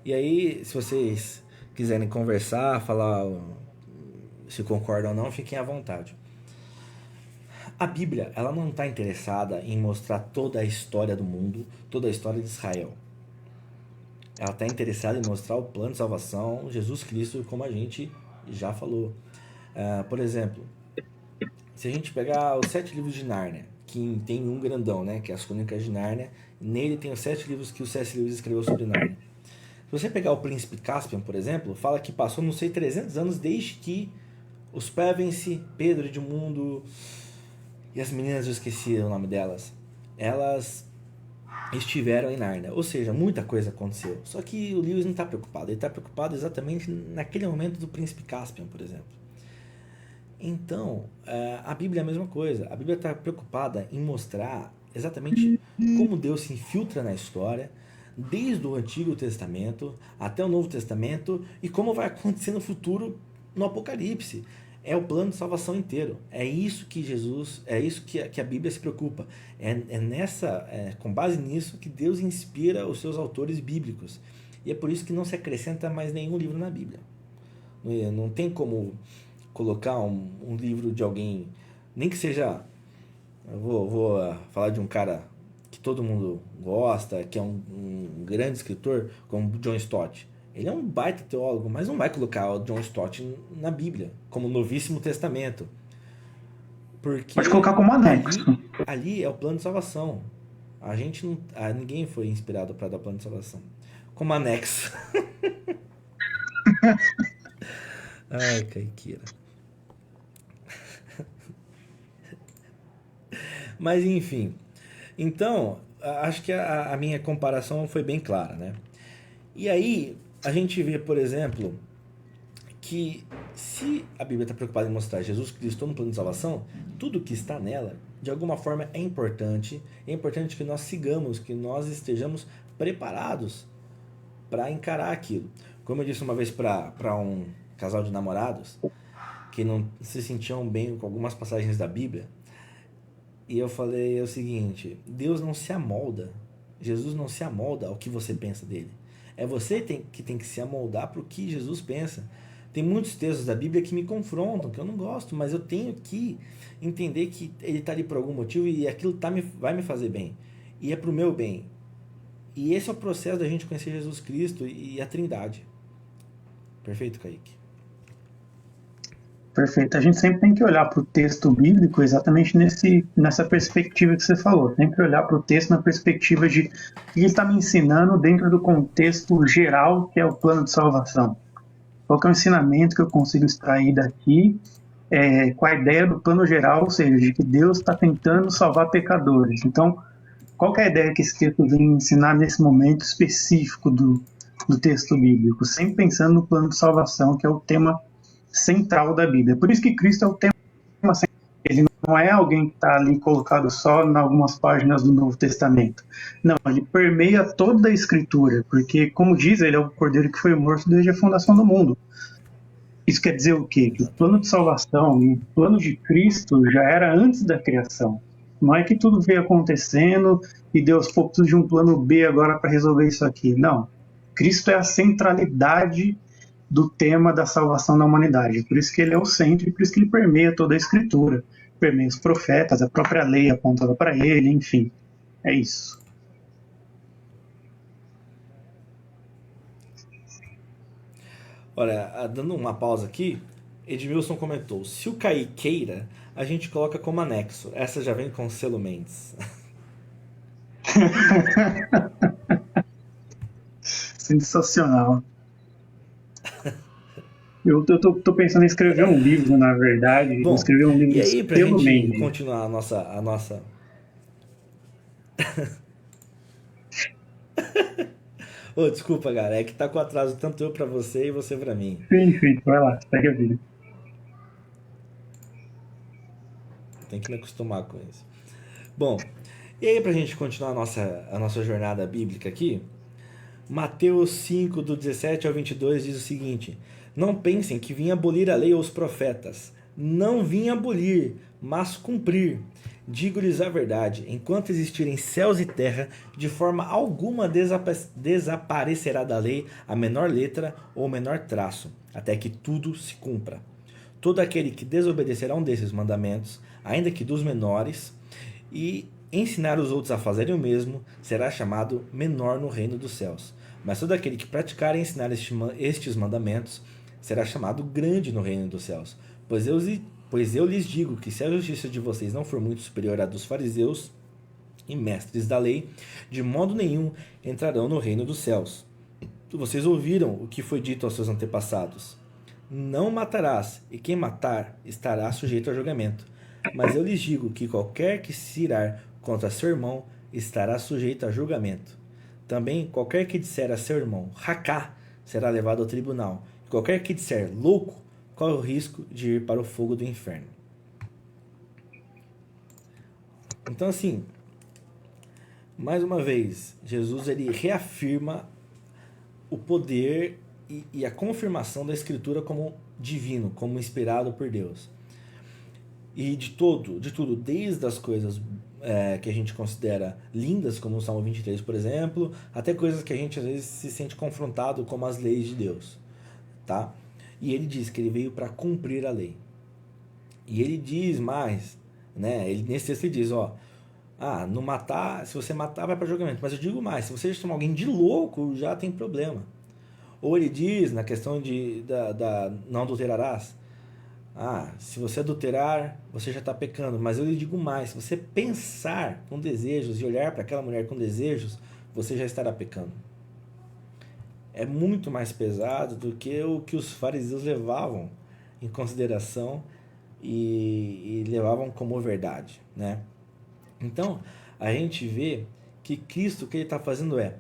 e aí se vocês quiserem conversar, falar se concordam ou não, fiquem à vontade. A Bíblia, ela não está interessada em mostrar toda a história do mundo, toda a história de Israel. Ela está interessada em mostrar o plano de salvação, Jesus Cristo, como a gente já falou. Por exemplo, se a gente pegar os 7 livros de Nárnia, que tem um grandão, né, que é as Crônicas de Nárnia, nele tem os 7 livros que o C.S. Lewis escreveu sobre Nárnia. Se você pegar o Príncipe Caspian, por exemplo, fala que passou, não sei, 300 anos desde que os Pevensey, Pedro Edmundo e as meninas, eu esqueci o nome delas, elas estiveram em Nárnia. Ou seja, muita coisa aconteceu. Só que o Lewis não está preocupado. Ele está preocupado exatamente naquele momento do Príncipe Caspian, por exemplo. Então, a Bíblia é a mesma coisa. A Bíblia está preocupada em mostrar exatamente como Deus se infiltra na história, desde o Antigo Testamento até o Novo Testamento, e como vai acontecer no futuro no Apocalipse. É o plano de salvação inteiro. É isso que que a Bíblia se preocupa. Com base nisso que Deus inspira os seus autores bíblicos. E é por isso que não se acrescenta mais nenhum livro na Bíblia. Não tem como colocar um livro de alguém, nem que seja... Eu vou falar de um cara que todo mundo gosta, que é um grande escritor, como John Stott. Ele é um baita teólogo, mas não vai colocar o John Stott na Bíblia, como Novíssimo Testamento. Porque pode colocar como anexo. Ali é o plano de salvação. A gente não... ninguém foi inspirado para dar plano de salvação. Como anexo. Ai, Caiqueira. Mas enfim. Então, acho que a minha comparação foi bem clara, né? E aí, a gente vê, por exemplo, que se a Bíblia está preocupada em mostrar Jesus Cristo no plano de salvação, tudo que está nela, de alguma forma, é importante. É importante que nós sigamos, que nós estejamos preparados para encarar aquilo. Como eu disse uma vez para um casal de namorados, que não se sentiam bem com algumas passagens da Bíblia, e eu falei o seguinte: Deus não se amolda, Jesus não se amolda ao que você pensa dele. É você que tem que se amoldar para o que Jesus pensa. Tem muitos textos da Bíblia que me confrontam, que eu não gosto, mas eu tenho que entender que ele está ali por algum motivo e aquilo vai me fazer bem. E é para o meu bem. E esse é o processo da gente conhecer Jesus Cristo e a Trindade. Perfeito, Kaique? Perfeito. A gente sempre tem que olhar para o texto bíblico exatamente nessa perspectiva que você falou. Sempre olhar para o texto na perspectiva de o que ele está me ensinando dentro do contexto geral, que é o plano de salvação. Qual que é o ensinamento que eu consigo extrair daqui, com a ideia do plano geral, ou seja, de que Deus está tentando salvar pecadores. Então, qual que é a ideia que esse texto vem ensinar nesse momento específico do texto bíblico? Sempre pensando no plano de salvação, que é o tema central da Bíblia. Por isso que Cristo é o tema assim, ele não é alguém que está ali colocado só em algumas páginas do Novo Testamento. Não, ele permeia toda a Escritura, porque, como diz, ele é o Cordeiro que foi morto desde a fundação do mundo. Isso quer dizer o quê? Que o plano de salvação, o plano de Cristo já era antes da criação. Não é que tudo veio acontecendo e Deus, pô, preciso de um plano B agora para resolver isso aqui. Não. Cristo é a centralidade do tema da salvação da humanidade. Por isso que ele é o centro e por isso que ele permeia toda a Escritura. Permeia os profetas, a própria lei apontada para ele, enfim. É isso. Olha, dando uma pausa aqui, Edmilson comentou: se o Kaique queira, a gente coloca como anexo. Essa já vem com selo Mendes. Sensacional. Eu tô pensando em escrever um livro, na verdade. Bom, escrever um livro e aí, pra pelo gente Mendes. continuar a nossa... Ô, desculpa, cara, é que tá com atraso tanto eu pra você e você pra mim. Sim, vai lá, segue a vida. Tem que me acostumar com isso. Bom, e aí pra gente continuar a nossa jornada bíblica aqui, Mateus 5, do 17 ao 22 diz o seguinte: não pensem que vim abolir a lei ou os profetas. Não vim abolir, mas cumprir. Digo-lhes a verdade, enquanto existirem céus e terra, de forma alguma desaparecerá da lei a menor letra ou o menor traço, até que tudo se cumpra. Todo aquele que desobedecer a um desses mandamentos, ainda que dos menores, e ensinar os outros a fazerem o mesmo, será chamado menor no reino dos céus. Mas todo aquele que praticar e ensinar estes mandamentos, será chamado grande no reino dos céus. Pois eu lhes digo que se a justiça de vocês não for muito superior à dos fariseus e mestres da lei, de modo nenhum entrarão no reino dos céus. Vocês ouviram o que foi dito aos seus antepassados: não matarás, e quem matar estará sujeito a julgamento. Mas eu lhes digo que qualquer que se irar contra seu irmão estará sujeito a julgamento. Também qualquer que disser a seu irmão racá será levado ao tribunal. E qualquer que disser louco corre o risco de ir para o fogo do inferno. Então, assim, mais uma vez, Jesus ele reafirma o poder e a confirmação da Escritura como divino, como inspirado por Deus. E de tudo, desde as coisas que a gente considera lindas, como o Salmo 23, por exemplo, até coisas que a gente às vezes se sente confrontado, como as leis de Deus, tá? E ele diz que ele veio para cumprir a lei. E ele diz mais, né? Nesse texto ele diz, não matar, se você matar vai para julgamento. Mas eu digo mais, se você chamar alguém de louco, já tem problema. Ou ele diz, na questão da não adulterarás, se você adulterar, você já está pecando. Mas eu lhe digo mais, se você pensar com desejos e olhar para aquela mulher com desejos, você já estará pecando. É muito mais pesado do que o que os fariseus levavam em consideração e levavam como verdade, né? Então, a gente vê que Cristo, o que ele está fazendo ele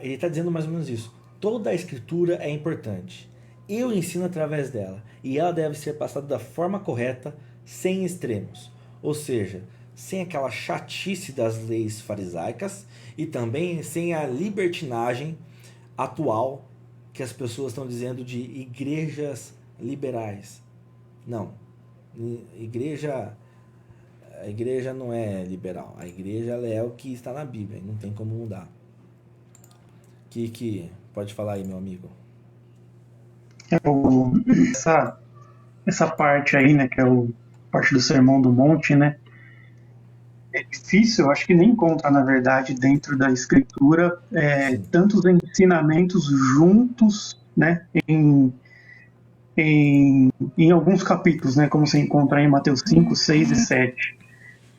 está dizendo mais ou menos isso: toda a Escritura é importante, eu ensino através dela, e ela deve ser passada da forma correta, sem extremos, ou seja, sem aquela chatice das leis farisaicas e também sem a libertinagem atual que as pessoas estão dizendo de igrejas liberais. Não, a igreja não é liberal, a igreja ela é o que está na Bíblia, não tem como mudar. Que pode falar aí, meu amigo. Essa parte aí, né, que é parte do Sermão do Monte, né, é difícil, eu acho que nem encontra, na verdade, dentro da Escritura, tantos ensinamentos juntos, né, em alguns capítulos, né, como você encontra em Mateus 5, 6 e 7,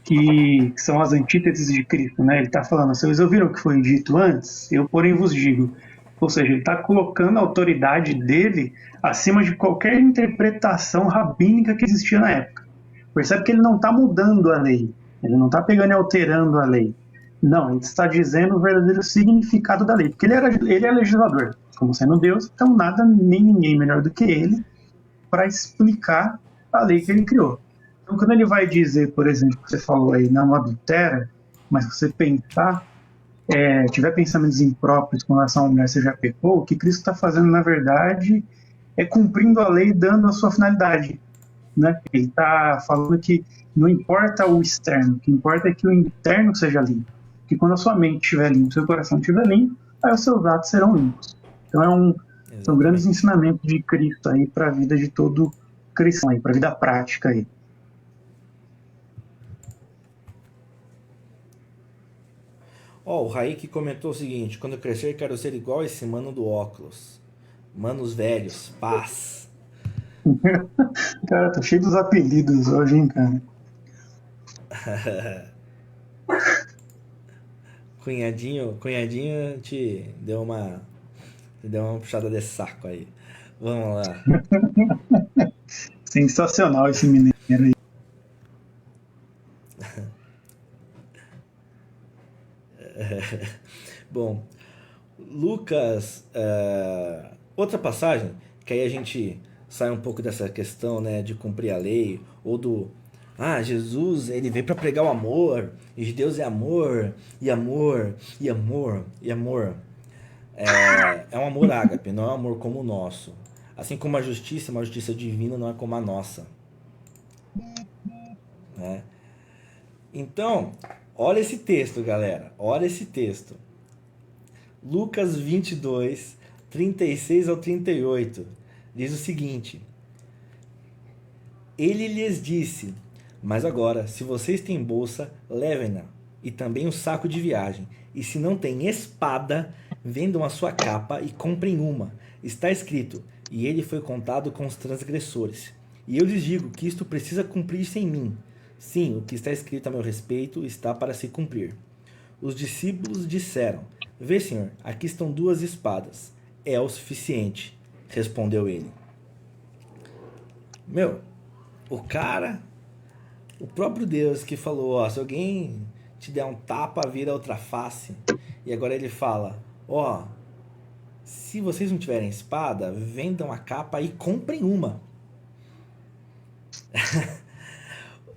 que são as antíteses de Cristo, né? Ele está falando, vocês ouviram o que foi dito antes? Eu, porém, vos digo. Ou seja, ele está colocando a autoridade dele acima de qualquer interpretação rabínica que existia na época. Percebe que ele não está mudando a lei, ele não está pegando e alterando a lei. Não, ele está dizendo o verdadeiro significado da lei, porque ele é legislador, como sendo Deus, então nada nem ninguém melhor do que ele para explicar a lei que ele criou. Então, quando ele vai dizer, por exemplo, que você falou aí, não adultera, mas você pensar, tiver pensamentos impróprios com relação à mulher, você já pecou, o que Cristo está fazendo, na verdade, é cumprindo a lei, dando a sua finalidade. Né? Ele está falando que não importa o externo, o que importa é que o interno seja limpo. Que quando a sua mente estiver limpa, o seu coração estiver limpo, aí os seus atos serão limpos. Então são grandes ensinamentos de Cristo aí para a vida de todo cristão, para a vida prática aí. Ó, o Raik comentou o seguinte: quando eu crescer quero ser igual esse mano do óculos. Manos velhos, paz. Cara, tá cheio dos apelidos hoje, hein, cara? Cunhadinho te deu uma puxada de saco aí. Vamos lá. Sensacional esse mineiro aí. Bom, Lucas, outra passagem que aí a gente sai um pouco dessa questão, né, de cumprir a lei, ou do Jesus, ele veio para pregar o amor, e Deus é amor, e amor, e amor, e amor. É um amor ágape, não é um amor como o nosso. Assim como a justiça, uma justiça divina não é como a nossa. Né? Então, olha esse texto, galera, olha esse texto. Lucas 22, 36 ao 38, diz o seguinte: ele lhes disse: mas agora, se vocês têm bolsa, levem-na, e também um saco de viagem, e se não têm espada, vendam a sua capa e comprem uma. Está escrito: e ele foi contado com os transgressores. E eu lhes digo que isto precisa cumprir-se em mim. Sim, o que está escrito a meu respeito está para se cumprir. Os discípulos disseram: vê, Senhor, aqui estão 2 espadas. É o suficiente, respondeu ele. O próprio Deus que falou, se alguém te der um tapa, vira outra face. E agora ele fala, se vocês não tiverem espada, vendam a capa e comprem uma.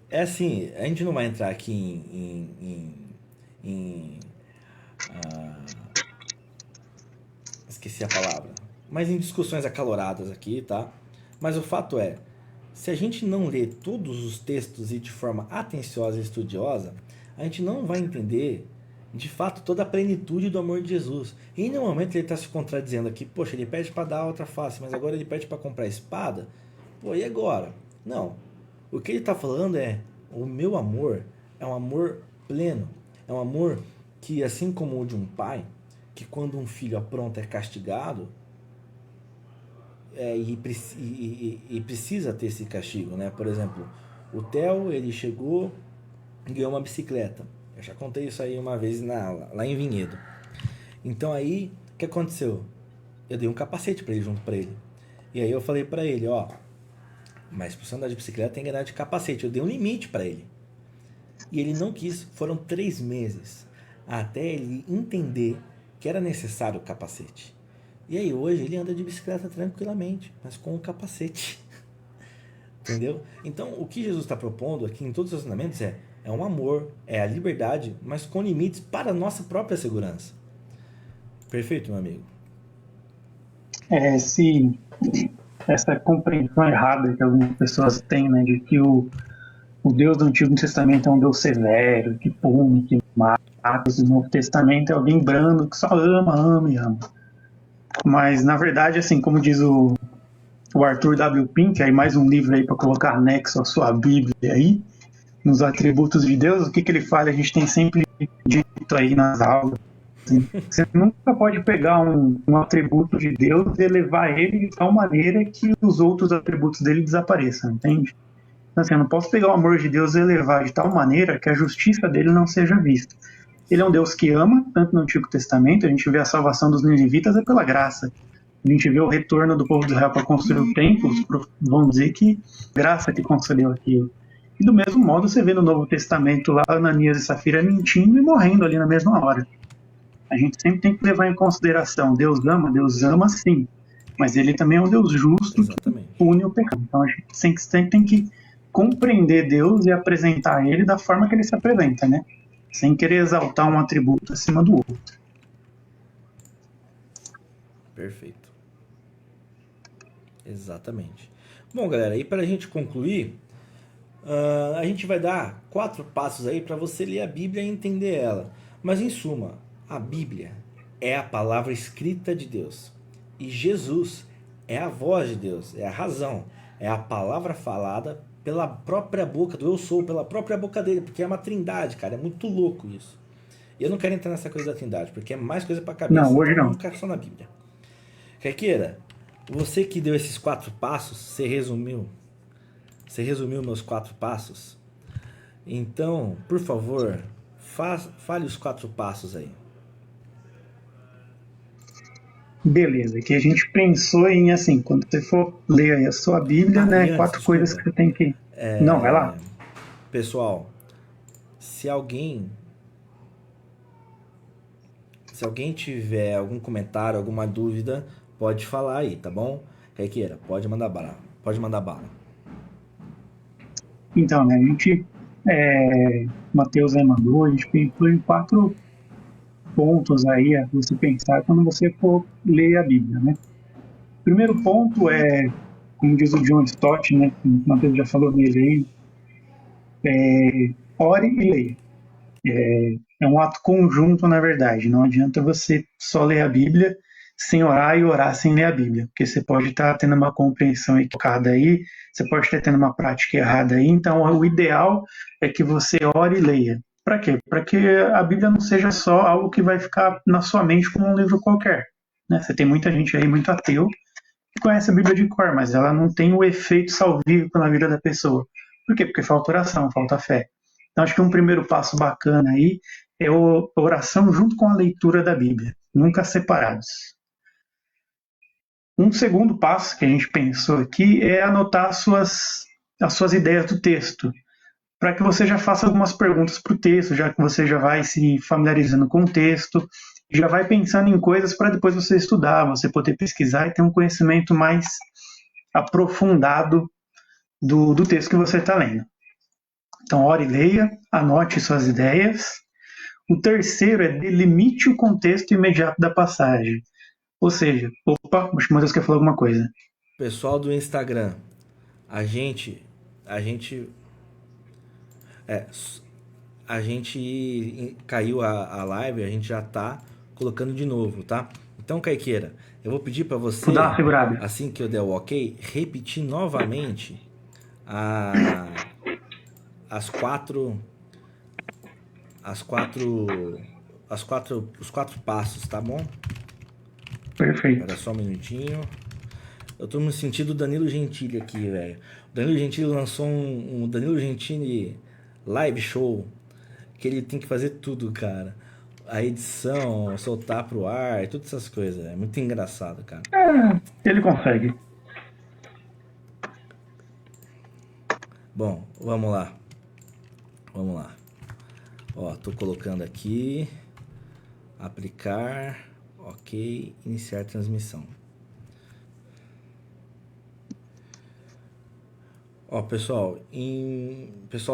É assim, a gente não vai entrar aqui esqueci a palavra, mas em discussões acaloradas aqui, tá? Mas o fato é, se a gente não lê todos os textos e de forma atenciosa e estudiosa, a gente não vai entender de fato toda a plenitude do amor de Jesus. E em nenhum momento ele está se contradizendo aqui, poxa, ele pede para dar outra face, mas agora ele pede para comprar espada? Pô, e agora? Não. O que ele está falando é, o meu amor é um amor pleno, é um amor que, assim como o de um pai, que quando um filho apronta é castigado, e precisa ter esse castigo, né? Por exemplo, o Theo, ele chegou e ganhou uma bicicleta. Eu já contei isso aí uma vez lá em Vinhedo. Então aí, o que aconteceu? Eu dei um capacete para ele, junto para ele. E aí eu falei para ele, mas para você andar de bicicleta tem que andar de capacete. Eu dei um limite para ele. E ele não quis. Foram 3 meses até ele entender que era necessário o capacete. E aí hoje ele anda de bicicleta tranquilamente, mas com o capacete. Entendeu? Então o que Jesus está propondo aqui em todos os ensinamentos é um amor, é a liberdade, mas com limites para a nossa própria segurança. Perfeito, meu amigo? Essa compreensão errada que algumas pessoas têm, né, de que o Deus do Antigo Testamento é um Deus severo, que pune, que mata. O Novo Testamento é alguém brando que só ama e ama. Mas, na verdade, assim, como diz o Arthur W. Pink, aí mais um livro aí para colocar anexo à sua Bíblia aí, nos atributos de Deus, o que ele fala, a gente tem sempre dito aí nas aulas. Assim, você nunca pode pegar um atributo de Deus e elevar ele de tal maneira que os outros atributos dele desapareçam, entende? Então, assim, eu não posso pegar o amor de Deus e elevar de tal maneira que a justiça dele não seja vista. Ele é um Deus que ama, tanto no Antigo Testamento, a gente vê a salvação dos ninivitas é pela graça. A gente vê o retorno do povo de Israel para construir o templo, vamos dizer que graça que concedeu aquilo. E do mesmo modo você vê no Novo Testamento lá Ananias e Safira mentindo e morrendo ali na mesma hora. A gente sempre tem que levar em consideração, Deus ama sim, mas ele também é um Deus justo. Exatamente. Que pune o pecado. Então a gente sempre tem que compreender Deus e apresentar Ele da forma que Ele se apresenta, né? Sem querer exaltar um atributo acima do outro. Perfeito. Exatamente. Bom, galera, e para a gente concluir, a gente vai dar 4 passos aí para você ler a Bíblia e entender ela. Mas em suma, a Bíblia é a palavra escrita de Deus. E Jesus é a voz de Deus, é a razão, é a palavra falada pela própria boca do eu sou, pela própria boca dele, porque é uma trindade, cara, é muito louco isso. E eu não quero entrar nessa coisa da trindade, porque é mais coisa pra cabeça. Não, hoje então não. Vamos ficar só na Bíblia. Caqueira, você que deu esses 4 passos, você resumiu meus 4 passos. Então, por favor, fale os 4 passos aí. Beleza, que a gente pensou em, assim, quando você for ler aí a sua Bíblia, né, antes, 4 coisas que você tem que... Não, vai lá. Pessoal, se alguém tiver algum comentário, alguma dúvida, pode falar aí, tá bom? Caqueira, pode mandar bala. Então, né, a gente, Mateus aí mandou, a gente pensou em 4 pontos aí a você pensar quando você for ler a Bíblia, né? O primeiro ponto é, como diz o John Stott, né, o Mateus já falou nele aí, ore e leia. É um ato conjunto, na verdade. Não adianta você só ler a Bíblia sem orar e orar sem ler a Bíblia, porque você pode estar tendo uma compreensão equivocada aí, você pode estar tendo uma prática errada aí. Então, o ideal é que você ore e leia. Para quê? Para que a Bíblia não seja só algo que vai ficar na sua mente como um livro qualquer, né? Você tem muita gente aí, muito ateu, que conhece a Bíblia de cor, mas ela não tem o efeito salvífico na vida da pessoa. Por quê? Porque falta oração, falta fé. Então, acho que um primeiro passo bacana aí é a oração junto com a leitura da Bíblia, nunca separados. Um segundo passo que a gente pensou aqui é anotar as suas ideias do texto, para que você já faça algumas perguntas para o texto, já que você já vai se familiarizando com o texto, já vai pensando em coisas para depois você estudar, você poder pesquisar e ter um conhecimento mais aprofundado do texto que você está lendo. Então, ore e leia, anote suas ideias. O terceiro é delimite o contexto imediato da passagem. Ou seja, acho que o Matheus quer falar alguma coisa. Pessoal do Instagram, a gente caiu a live, a gente já tá colocando de novo, tá? Então, Caiqueira, eu vou pedir para você, vou dar uma segurada. Assim que eu der o ok, repetir novamente os 4 passos, tá bom? Perfeito. Espera só um minutinho. Eu tô me sentindo Danilo Gentili aqui, velho. O Danilo Gentili lançou um Danilo Gentili live show, que ele tem que fazer tudo, cara. A edição, soltar pro ar, todas essas coisas. É muito engraçado, cara. Ele consegue. Bom, vamos lá. Ó, tô colocando aqui. Aplicar. Ok. Iniciar transmissão. Ó, pessoal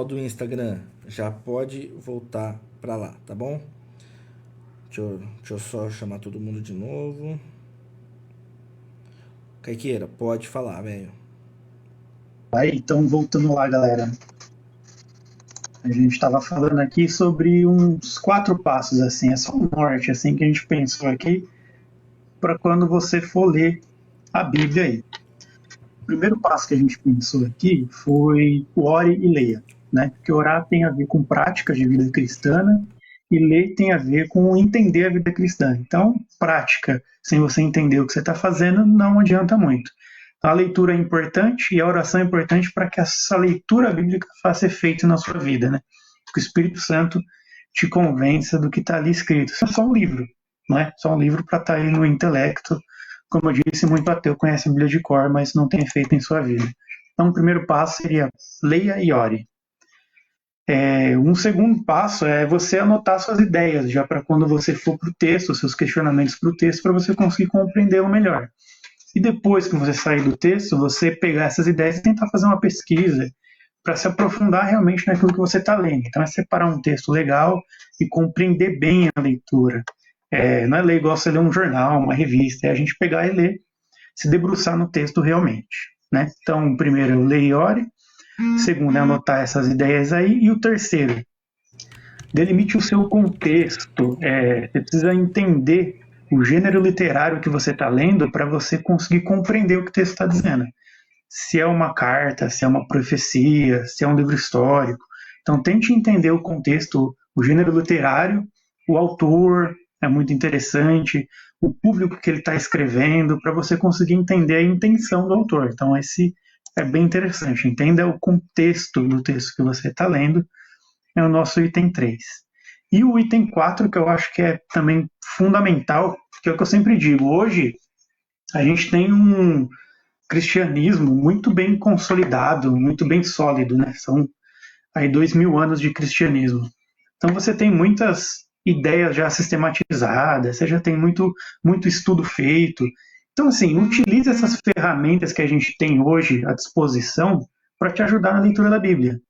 do Instagram, já pode voltar pra lá, tá bom? Deixa eu só chamar todo mundo de novo. Caiqueira, pode falar, velho. Aí, então, voltando lá, galera. A gente estava falando aqui sobre uns 4 passos, assim, é só o norte, assim, que a gente pensou aqui, para quando você for ler a Bíblia aí. O primeiro passo que a gente pensou aqui foi o ore e leia, né? Porque orar tem a ver com práticas de vida cristã e ler tem a ver com entender a vida cristã. Então, prática, sem você entender o que você está fazendo, não adianta muito. A leitura é importante e a oração é importante para que essa leitura bíblica faça efeito na sua vida, né? Que o Espírito Santo te convença do que está ali escrito. Isso é só um livro, não é? Só um livro para estar aí no intelecto. Como eu disse, muito ateu conhece a Bíblia de cor, mas não tem efeito em sua vida. Então, o primeiro passo seria leia e ore. Um segundo passo é você anotar suas ideias, já para quando você for para o texto, seus questionamentos para o texto, para você conseguir compreendê-lo melhor. E depois que você sair do texto, você pegar essas ideias e tentar fazer uma pesquisa para se aprofundar realmente naquilo que você está lendo. Então é separar um texto legal e compreender bem a leitura. Não é ler igual você lê um jornal, uma revista, é a gente pegar e ler, se debruçar no texto realmente. Né? Então, primeiro, eu leio e ore. Segundo, é anotar essas ideias aí. E o terceiro, delimite o seu contexto. Você precisa entender o gênero literário que você está lendo para você conseguir compreender o que o texto está dizendo. Se é uma carta, se é uma profecia, se é um livro histórico. Então, tente entender o contexto, o gênero literário, o autor, é muito interessante, o público que ele está escrevendo, para você conseguir entender a intenção do autor. Então, esse é bem interessante. Entenda o contexto do texto que você está lendo, é o nosso item 3. E o item 4, que eu acho que é também fundamental, que é o que eu sempre digo, hoje a gente tem um cristianismo muito bem consolidado, muito bem sólido, né? São aí 2000 anos de cristianismo. Então você tem muitas ideias já sistematizadas, você já tem muito estudo feito. Então, assim, utilize essas ferramentas que a gente tem hoje à disposição para te ajudar na leitura da Bíblia.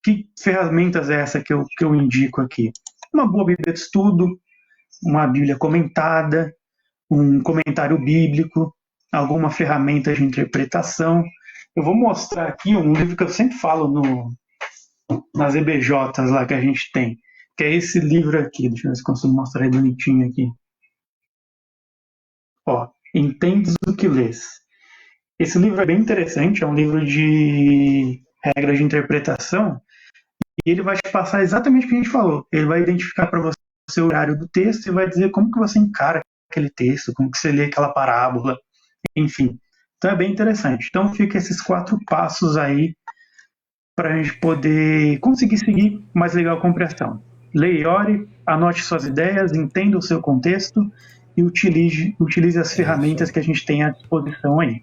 Que ferramentas é essa que eu indico aqui? Uma boa Bíblia de estudo, uma Bíblia comentada, um comentário bíblico, alguma ferramenta de interpretação. Eu vou mostrar aqui um livro que eu sempre falo nas EBJs lá que a gente tem, que é esse livro aqui. Deixa eu ver se consigo mostrar ele bonitinho aqui. Ó, Entendes o que lês. Esse livro é bem interessante, é um livro de regras de interpretação, e ele vai te passar exatamente o que a gente falou. Ele vai identificar para você o horário do texto e vai dizer como que você encara aquele texto, como que você lê aquela parábola, enfim. Então é bem interessante. Então fica esses 4 passos aí para a gente poder conseguir seguir mais legal a compreensão. Leia e ore, anote suas ideias, entenda o seu contexto e utilize as ferramentas que a gente tem à disposição aí.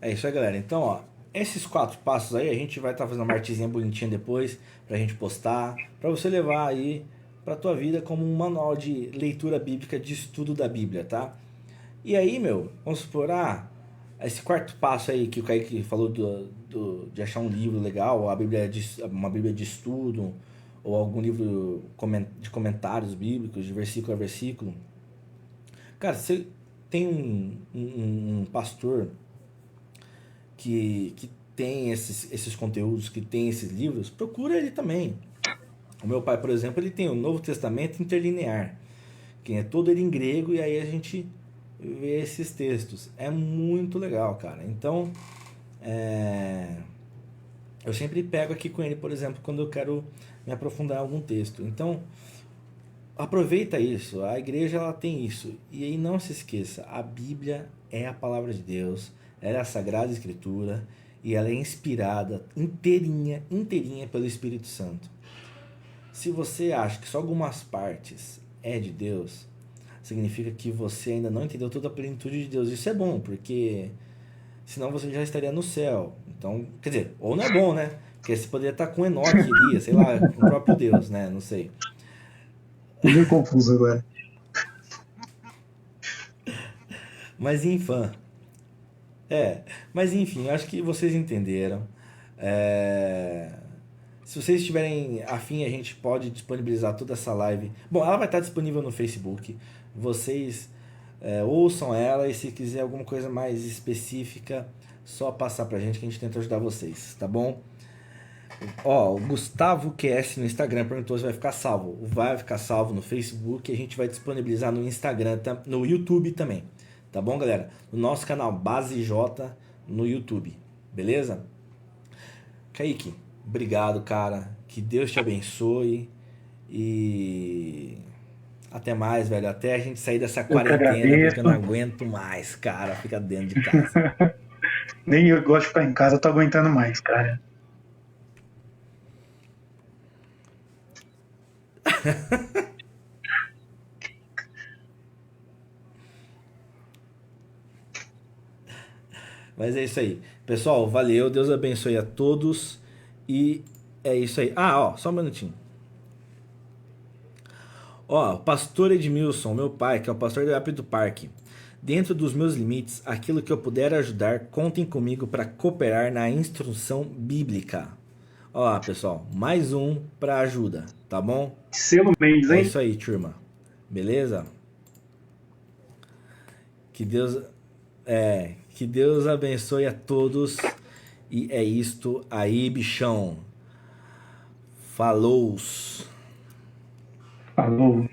É isso aí, galera. Então, ó, esses 4 passos aí, a gente vai estar fazendo uma artezinha bonitinha depois, pra gente postar, pra você levar aí pra tua vida como um manual de leitura bíblica, de estudo da Bíblia, tá? E aí, meu, vamos supor, esse 4º passo aí que o Kaique falou de achar um livro legal, uma Bíblia de estudo, ou algum livro de comentários bíblicos, de versículo a versículo. Cara, você tem um pastor que tem esses conteúdos, que tem esses livros, procura ele também. O meu pai, por exemplo, ele tem o Novo Testamento interlinear, que é todo ele em grego, e aí a gente vê esses textos. É muito legal, cara. Então, eu sempre pego aqui com ele, por exemplo, quando eu quero me aprofundar em algum texto. Então, aproveita isso. A igreja, ela tem isso. E aí não se esqueça, a Bíblia é a palavra de Deus, ela é a Sagrada Escritura, e ela é inspirada inteirinha pelo Espírito Santo. Se você acha que só algumas partes é de Deus, significa que você ainda não entendeu toda a plenitude de Deus. Isso é bom, porque senão você já estaria no céu. Então, quer dizer, ou não é bom, né? Porque você poderia estar com Enoque, Elias, sei lá, com o próprio Deus, né? Não sei. Tô meio confuso agora. Mas enfim. Mas enfim, acho que vocês entenderam. Se vocês estiverem afim, a gente pode disponibilizar toda essa live. Bom, ela vai estar disponível no Facebook. Vocês ouçam ela, e se quiser alguma coisa mais específica, só passar pra gente que a gente tenta ajudar vocês, tá bom? Ó, o Gustavo QS no Instagram perguntou se vai ficar salvo. Vai ficar salvo no Facebook, e a gente vai disponibilizar no Instagram, no YouTube também. Tá bom, galera? No nosso canal Base J no YouTube. Beleza? Kaique, obrigado, cara. Que Deus te abençoe. E até mais, velho. Até a gente sair dessa quarentena, porque eu não aguento mais, cara. Fica dentro de casa. Nem eu gosto de ficar em casa, eu tô aguentando mais, cara. Mas é isso aí. Pessoal, valeu. Deus abençoe a todos. E é isso aí. Ó, só um minutinho. Ó, o pastor Edmilson, meu pai, que é o pastor do IAP do Parque. Dentro dos meus limites, aquilo que eu puder ajudar, contem comigo para cooperar na instrução bíblica. Ó, pessoal, mais um para ajuda, tá bom? Selo Mendes, É hein? isso aí, turma. Beleza? Que Deus abençoe a todos. E é isto aí, bichão. Falou! Falou.